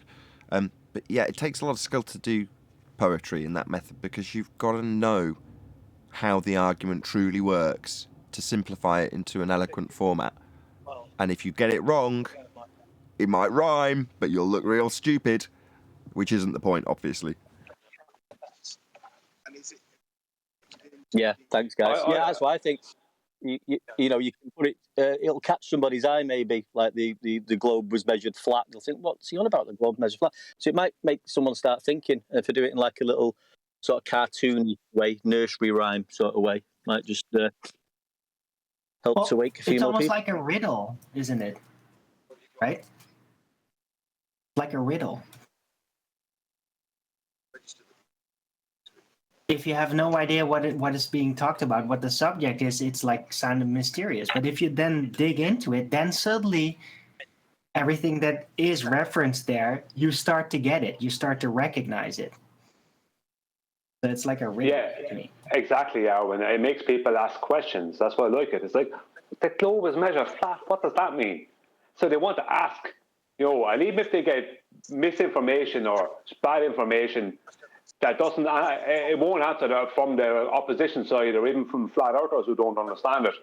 But yeah, it takes a lot of skill to do poetry in that method because you've got to know how the argument truly works to simplify it into an eloquent format. And if you get it wrong, it might rhyme, but you'll look real stupid, which isn't the point, obviously. Yeah, thanks, guys. That's why I think you can put it. It'll catch somebody's eye, maybe like the globe was measured flat. They'll think, "What's he on about? The globe measured flat?" So it might make someone start thinking. If I do it in like a little sort of cartoony way, nursery rhyme sort of way, might just help to wake a few it's more almost people. like a riddle, isn't it? Right? Like a riddle. If you have no idea what is being talked about, what the subject is, it's like kind of mysterious. But if you then dig into it, then suddenly everything that is referenced there, you start to get it. You start to recognize it. So it's like a riddle to me. Exactly, Arwen. It makes people ask questions. That's why I like it. It's like, the globe is measured flat. What does that mean? So they want to ask, and even if they get misinformation or bad information, that doesn't, it won't answer that from the opposition side or even from flat earthers who don't understand it.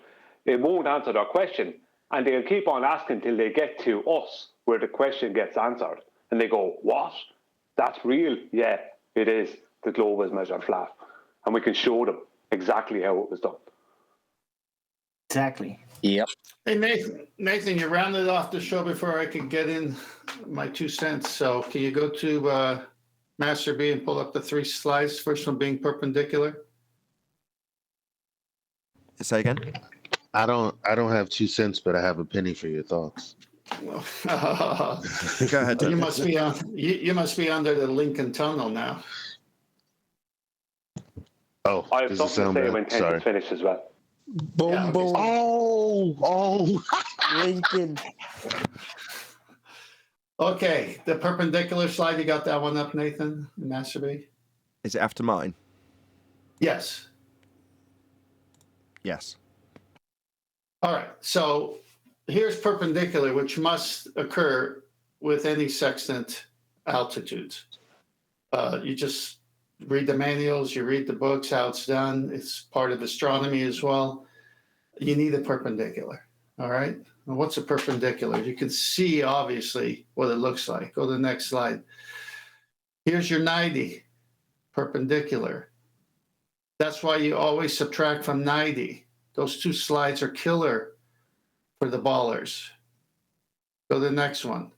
It won't answer their question. And they'll keep on asking till they get to us where the question gets answered. And they go, what? That's real? Yeah, it is. The globe is measured flat. And we can show them exactly how it was done. Exactly. Yep. Hey, Nathan, you rounded off the show before I could get in my 2 cents. So can you go to Master B and pull up the 3 slides, first one being perpendicular? Say again? I don't have 2 cents, but I have a penny for your thoughts. Go ahead. You must be under the Lincoln Tunnel now. Oh, I have does it something to sound say bad? when Ken Sorry. is finished as well. Boom, Yeah, boom. Oh. Lincoln. Okay, the perpendicular slide, you got that one up, Nathan, Master B? Is it after mine? Yes. Yes. All right, so here's perpendicular, which must occur with any sextant altitudes. You just read the manuals, you read the books, how it's done. It's part of astronomy as well. You need a perpendicular, all right? And what's a perpendicular? You can see, obviously, what it looks like. Go to the next slide. Here's your 90 perpendicular. That's why you always subtract from 90. Those two slides are killer for the ballers. Go to the next one.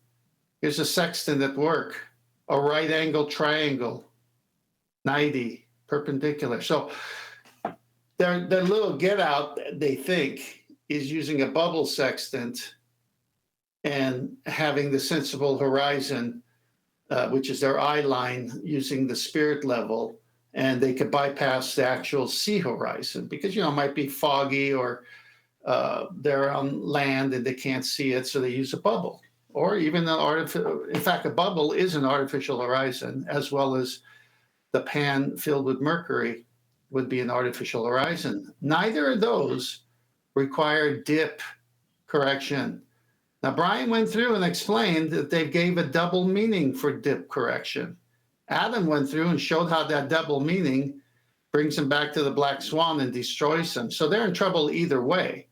Here's a sextant at work, a right angle triangle, 90, perpendicular. So their little get out, they think, is using a bubble sextant and having the sensible horizon, which is their eye line, using the spirit level, and they could bypass the actual sea horizon because, it might be foggy or they're on land and they can't see it, so they use a bubble. Or even in fact, a bubble is an artificial horizon, as well as the pan filled with mercury would be an artificial horizon. Neither of those require dip correction. Now, Brian went through and explained that they gave a double meaning for dip correction. Adam went through and showed how that double meaning brings them back to the black swan and destroys them. So they're in trouble either way.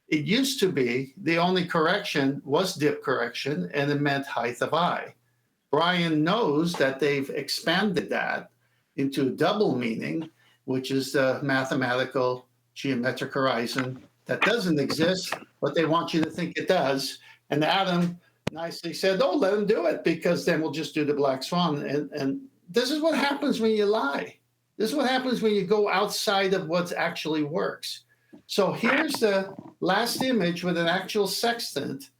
It used to be the only correction was dip correction, and it meant height of eye. Brian knows that they've expanded that into a double meaning, which is the mathematical geometric horizon that doesn't exist, but they want you to think it does. And Adam nicely said, oh, let him do it, because then we'll just do the black swan. And this is what happens when you lie. This is what happens when you go outside of what actually works. So here's the last image with an actual sextant,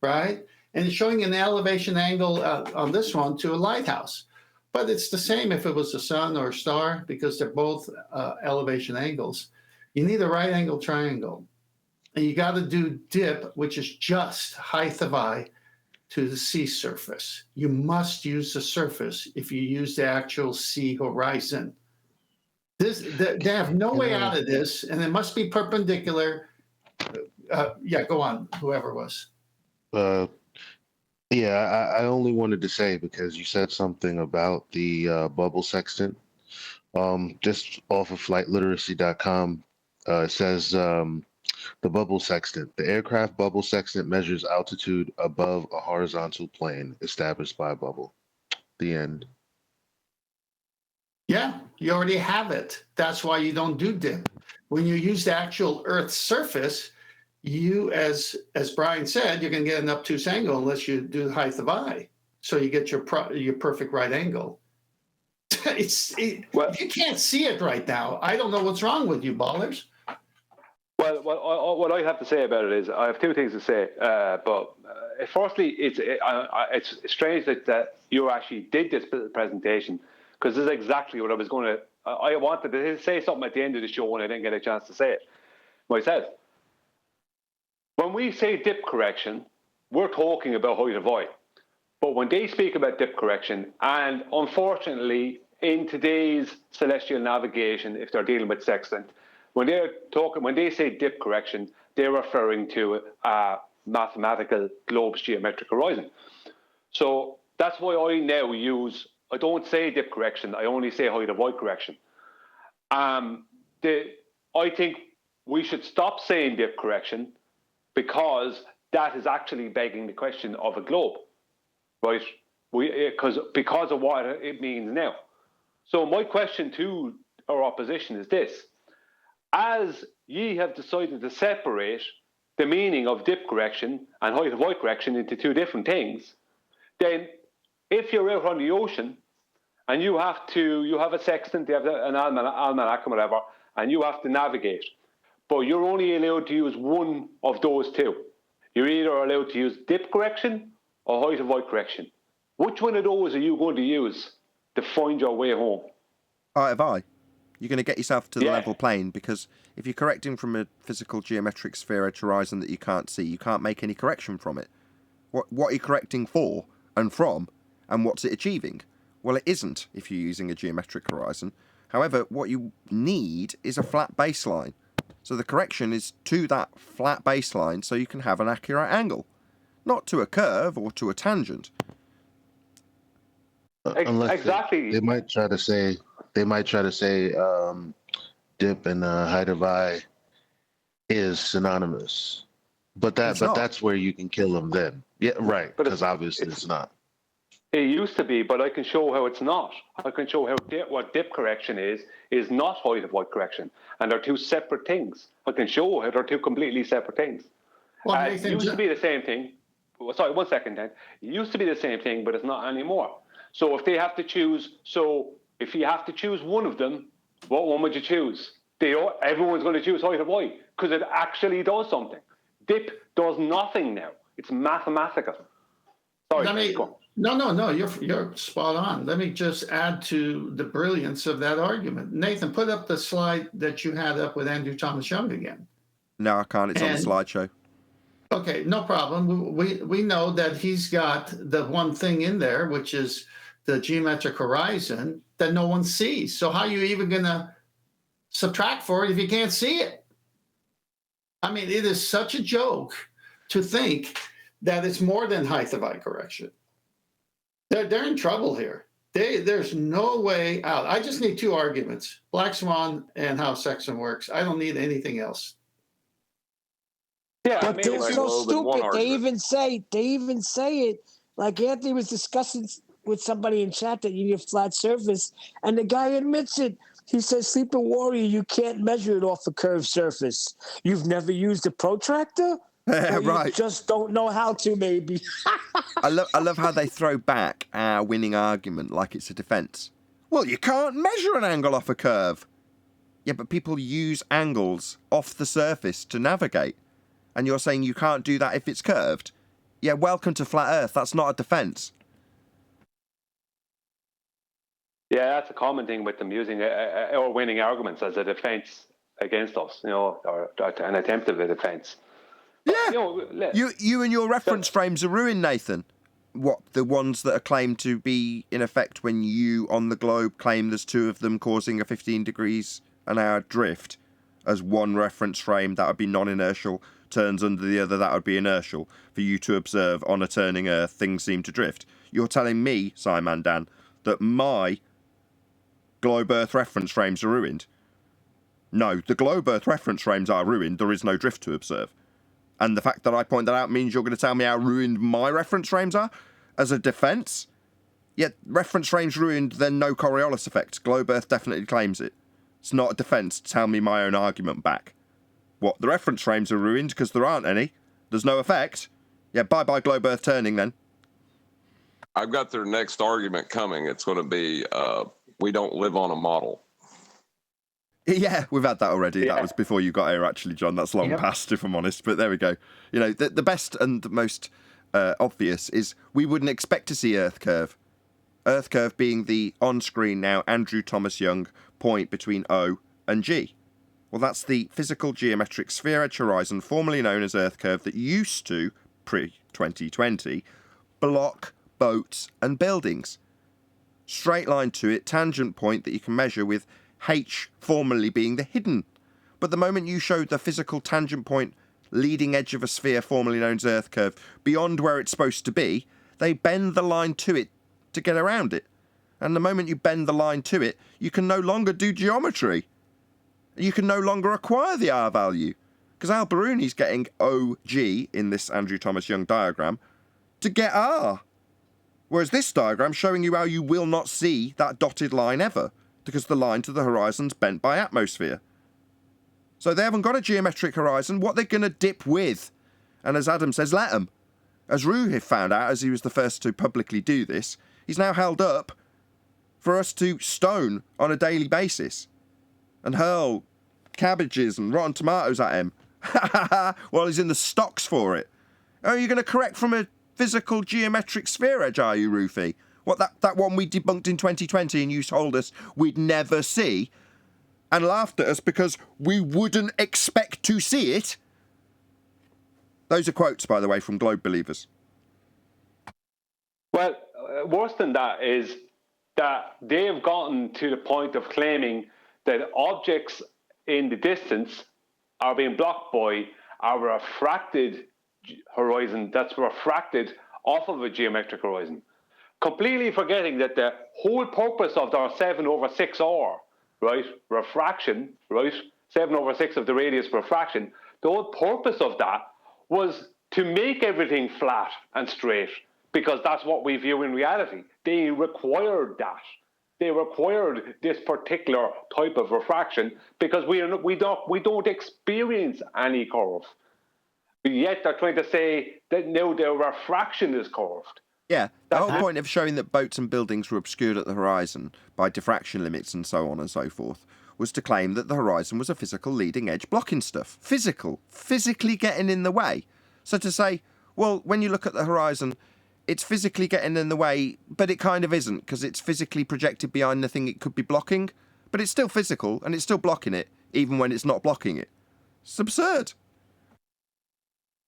right? And it's showing an elevation angle on this one to a lighthouse. But it's the same if it was a sun or a star, because they're both elevation angles. You need a right angle triangle. And you got to do dip, which is just height of eye to the sea surface. You must use the surface if you use the actual sea horizon. They have no way out of this, and it must be perpendicular. Yeah, go on, whoever was. Yeah, I only wanted to say, because you said something about the bubble sextant. Just off of flightliteracy.com, it says the bubble sextant. The aircraft bubble sextant measures altitude above a horizontal plane established by a bubble. The end. Yeah, you already have it. That's why you don't do dip. When you use the actual Earth's surface, you, as Brian said, you're going to get an obtuse angle unless you do the height of eye. So you get your perfect right angle. You can't see it right now. I don't know what's wrong with you, ballers. Well, what I have to say about it is I have two things to say. But firstly, it's strange that you actually did this presentation, because this is exactly what I was going to. I wanted to say something at the end of the show and I didn't get a chance to say it myself. When we say dip correction, we're talking about height of eye. But when they speak about dip correction, and unfortunately in today's celestial navigation, if they're dealing with sextant, when they say dip correction, they're referring to a mathematical globe's geometric horizon. So that's why I don't say dip correction, I only say height of eye correction. I think we should stop saying dip correction, because that is actually begging the question of a globe, right? Because of what it means now. So my question to our opposition is this: as ye have decided to separate the meaning of dip correction and height of eye correction into two different things, then if you're out on the ocean and you have a sextant, you have an almanac or whatever, and you have to navigate, but you're only allowed to use one of those two. You're either allowed to use dip correction or height of eye correction. Which one of those are you going to use to find your way home? Height of eye. You're going to get yourself to the level plane, because if you're correcting from a physical geometric sphere edge horizon that you can't see, you can't make any correction from it. What are you correcting for and from, and what's it achieving? Well, it isn't if you're using a geometric horizon. However, what you need is a flat baseline. So the correction is to that flat baseline so you can have an accurate angle, not to a curve or to a tangent. Exactly. They might try to say dip and height of eye is synonymous, but that's where you can kill them then. Yeah, right. Because obviously it's not. It used to be, but I can show how it's not. I can show how what dip correction is not height of weight correction, and they're two separate things. I can show how they're two completely separate things. Well, It used to be the same thing. Sorry, 1 second, then. It used to be the same thing, but it's not anymore. So if they have to choose, if you have to choose one of them, what one would you choose? Everyone's going to choose height of weight because it actually does something. Dip does nothing now. It's mathematical. Sorry, No, you're spot on. Let me just add to the brilliance of that argument. Nathan, put up the slide that you had up with Andrew Thomas Young again. No, I can't. It's on the slideshow. Okay, no problem. We know that he's got the one thing in there, which is the geometric horizon that no one sees. So how are you even going to subtract for it if you can't see it? I mean, it is such a joke to think that it's more than height of eye correction. They're in trouble here. There's no way out. I just need two arguments: Black Swan and how Sextant works. I don't need anything else. Yeah, but they're so stupid. They even say it. Like Anthony was discussing with somebody in chat that you need a flat surface, and the guy admits it. He says, "Sleeping Warrior, you can't measure it off a curved surface. You've never used a protractor." Right. You just don't know how to, maybe. I love how they throw back our winning argument like it's a defence. Well, you can't measure an angle off a curve. Yeah, but people use angles off the surface to navigate. And you're saying you can't do that if it's curved? Yeah, welcome to Flat Earth. That's not a defence. Yeah, that's a common thing with them using or winning arguments as a defence against us, or an attempt of a defence. Yeah, you and your reference frames are ruined, Nathan. What, the ones that are claimed to be in effect when you on the globe claim there's two of them causing a 15 degrees an hour drift as one reference frame that would be non-inertial turns under the other that would be inertial for you to observe on a turning Earth things seem to drift. You're telling me, Simon Dan, that my globe Earth reference frames are ruined? No, the globe Earth reference frames are ruined. There is no drift to observe. And the fact that I point that out means you're going to tell me how ruined my reference frames are as a defence? Yet reference frames ruined, then no Coriolis effect. Globe Earth definitely claims it. It's not a defence to tell me my own argument back. What, the reference frames are ruined because there aren't any? There's no effect? Yeah, bye-bye Globe Earth turning then. I've got their next argument coming. It's going to be, we don't live on a model. Yeah, we've had that already. Yeah. That was before you got here, actually, John. That's long past, if I'm honest. But there we go. The best and the most obvious is we wouldn't expect to see Earth curve. Earth curve being the on-screen now Andrew Thomas Young point between O and G. Well, that's the physical geometric sphere edge horizon, formerly known as Earth curve, that used to, pre-2020, block boats and buildings. Straight line to it, tangent point that you can measure with H formerly being the hidden. But the moment you showed the physical tangent point leading edge of a sphere formerly known as Earth curve beyond where it's supposed to be, they bend the line to it to get around it. And the moment you bend the line to it, you can no longer do geometry. You can no longer acquire the R value. Because Al Biruni's getting OG in this Andrew Thomas Young diagram to get R. Whereas this diagram showing you how you will not see that dotted line ever, because the line to the horizon's bent by atmosphere. So they haven't got a geometric horizon. What they're going to dip with? And as Adam says, let them. As Roofy found out, as he was the first to publicly do this, he's now held up for us to stone on a daily basis and hurl cabbages and rotten tomatoes at him while he's in the stocks for it. Are you going to correct from a physical geometric sphere edge, are you, Roofy? What, that one we debunked in 2020 and you told us we'd never see and laughed at us because we wouldn't expect to see it? Those are quotes, by the way, from Globe Believers. Well, worse than that is that they have gotten to the point of claiming that objects in the distance are being blocked by a refracted horizon that's refracted off of a geometric horizon. Completely forgetting that the whole purpose of their 7/6R, right, refraction, right, 7/6 of the radius refraction, the whole purpose of that was to make everything flat and straight, because that's what we view in reality. They required that. They required this particular type of refraction because we don't experience any curve. But yet they're trying to say that now the refraction is curved. Yeah, the whole point of showing that boats and buildings were obscured at the horizon by diffraction limits and so on and so forth was to claim that the horizon was a physical leading edge blocking stuff. Physically getting in the way. So to say, well, when you look at the horizon, it's physically getting in the way, but it kind of isn't, because it's physically projected behind the thing it could be blocking, but it's still physical, and it's still blocking it, even when it's not blocking it. It's absurd.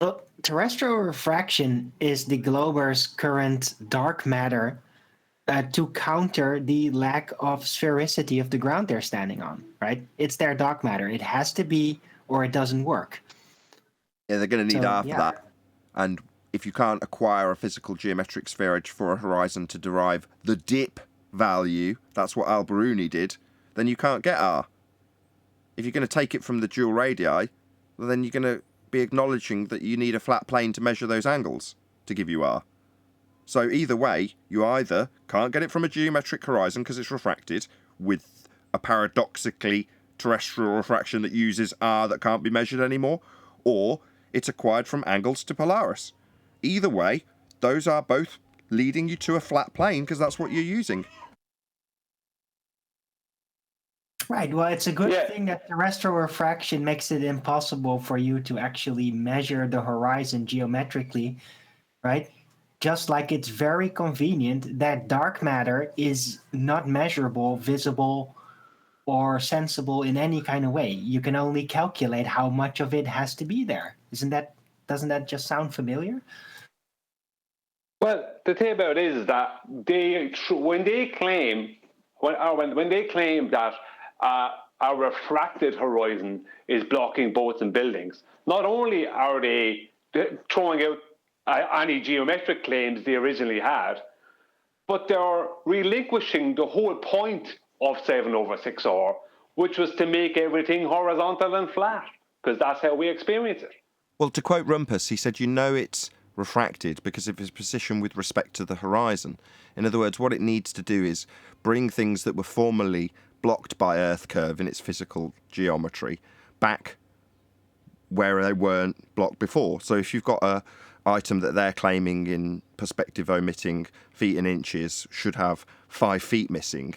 Well, terrestrial refraction is the glober's current dark matter to counter the lack of sphericity of the ground they're standing on, right? It's their dark matter. It has to be, or it doesn't work. Yeah, they're going to need half of that. And if you can't acquire a physical geometric spherage for a horizon to derive the dip value, that's what Al-Biruni did, then you can't get R. If you're going to take it from the dual radii, well, then you're going to be acknowledging that you need a flat plane to measure those angles to give you R. So either way, you either can't get it from a geometric horizon because it's refracted with a paradoxically terrestrial refraction that uses R that can't be measured anymore, or it's acquired from angles to Polaris. Either way, those are both leading you to a flat plane because that's what you're using. Right. Well, it's a good thing that terrestrial refraction makes it impossible for you to actually measure the horizon geometrically, right? Just like it's very convenient that dark matter is not measurable, visible, or sensible in any kind of way. You can only calculate how much of it has to be there. Doesn't that just sound familiar? Well, the thing about it is that when they claim that a refracted horizon is blocking boats and buildings, not only are they throwing out any geometric claims they originally had, but they're relinquishing the whole point of 7/6R, which was to make everything horizontal and flat, because that's how we experience it. Well, to quote Rumpus, he said, it's refracted because of its position with respect to the horizon. In other words, what it needs to do is bring things that were formerly blocked by Earth curve in its physical geometry back where they weren't blocked before. So if you've got a item that they're claiming in perspective omitting feet and inches should have 5 feet missing,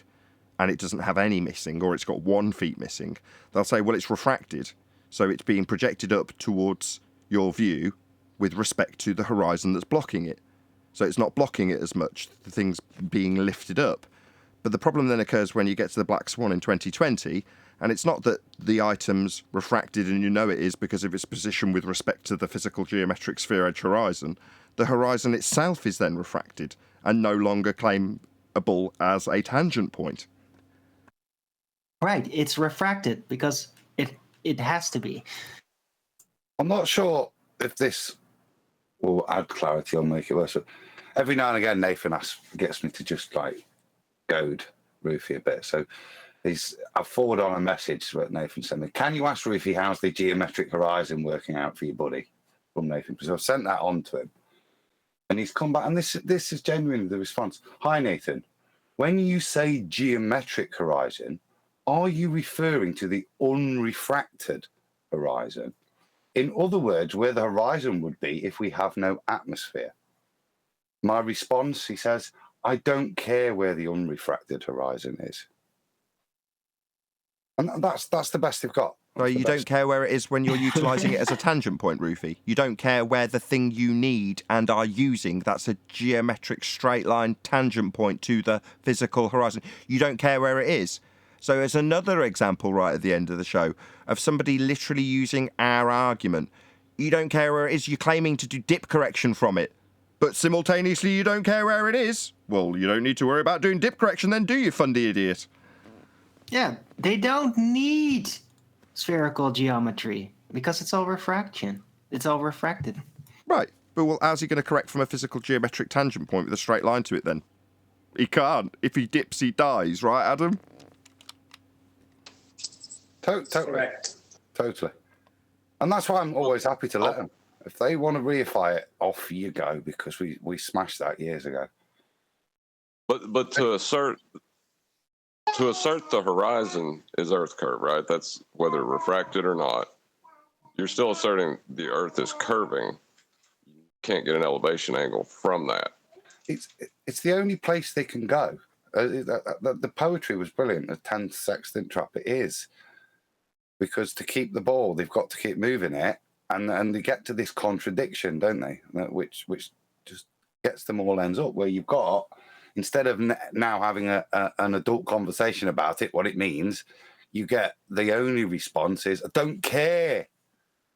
and it doesn't have any missing, or it's got 1 feet missing, they'll say, well, it's refracted, so it's being projected up towards your view with respect to the horizon that's blocking it. So it's not blocking it as much, the thing's being lifted up. But the problem then occurs when you get to the Black Swan in 2020, and it's not that the item's refracted and you know it is because of its position with respect to the physical geometric sphere edge horizon. The horizon itself is then refracted and no longer claimable as a tangent point. Right, it's refracted because it has to be. I'm not sure if this will add clarity or make it worse. But every now and again, Nathan gets me to just goad Roofy a bit. So I've forwarded on a message that Nathan sent me. Can you ask Roofy how's the geometric horizon working out for your buddy? From Nathan, because I've sent that on to him, and he's come back. And this is genuinely the response. Hi Nathan, when you say geometric horizon, are you referring to the unrefracted horizon? In other words, where the horizon would be if we have no atmosphere. My response, he says, I don't care where the unrefracted horizon is. And that's the best they've got. So you don't care where it is when you're utilising it as a tangent point, Roofy. You don't care where the thing you need and are using, that's a geometric straight line tangent point to the physical horizon. You don't care where it is. So it's another example right at the end of the show of somebody literally using our argument. You don't care where it is, you're claiming to do dip correction from it, but simultaneously you don't care where it is. Well, you don't need to worry about doing dip correction then, do you, fundy idiot? Yeah, they don't need spherical geometry because it's all refraction. It's all refracted. Right, but well, how's he going to correct from a physical geometric tangent point with a straight line to it then? He can't. If he dips, he dies, right, Adam? Totally. Totally. And that's why I'm always happy to let him. If they want to reify it, off you go, because we smashed that years ago. But to assert the horizon is Earth curve, right? That's whether refracted or not. You're still asserting the Earth is curving. You can't get an elevation angle from that. It's the only place they can go. The poetry was brilliant. The 10th sextant trap. It is, because to keep the ball, they've got to keep moving it, and they get to this contradiction, don't they? Which just gets them all ends up where you've got, instead of now having an adult conversation about it, what it means, you get the only response is, I don't care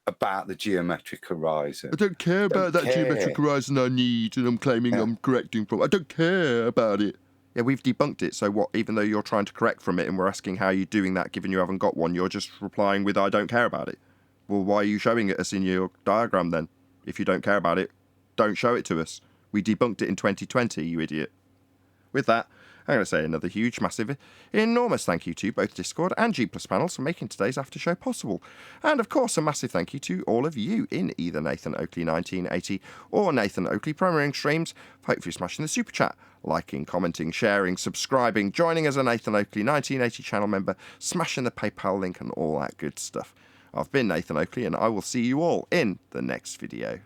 about the geometric horizon. I don't care about that geometric horizon I need, and I'm claiming I'm correcting from. I don't care about it. Yeah, we've debunked it, so what? Even though you're trying to correct from it and we're asking how you're doing that, given you haven't got one, you're just replying with, I don't care about it. Well, why are you showing it us in your diagram then? If you don't care about it, don't show it to us. We debunked it in 2020, you idiot. With that, I'm going to say another huge, massive, enormous thank you to both Discord and G+ panels for making today's after show possible. And of course, a massive thank you to all of you in either Nathan Oakley 1980 or Nathan Oakley premiering streams for hopefully smashing the super chat, liking, commenting, sharing, subscribing, joining as a Nathan Oakley 1980 channel member, smashing the PayPal link and all that good stuff. I've been Nathan Oakley, and I will see you all in the next video.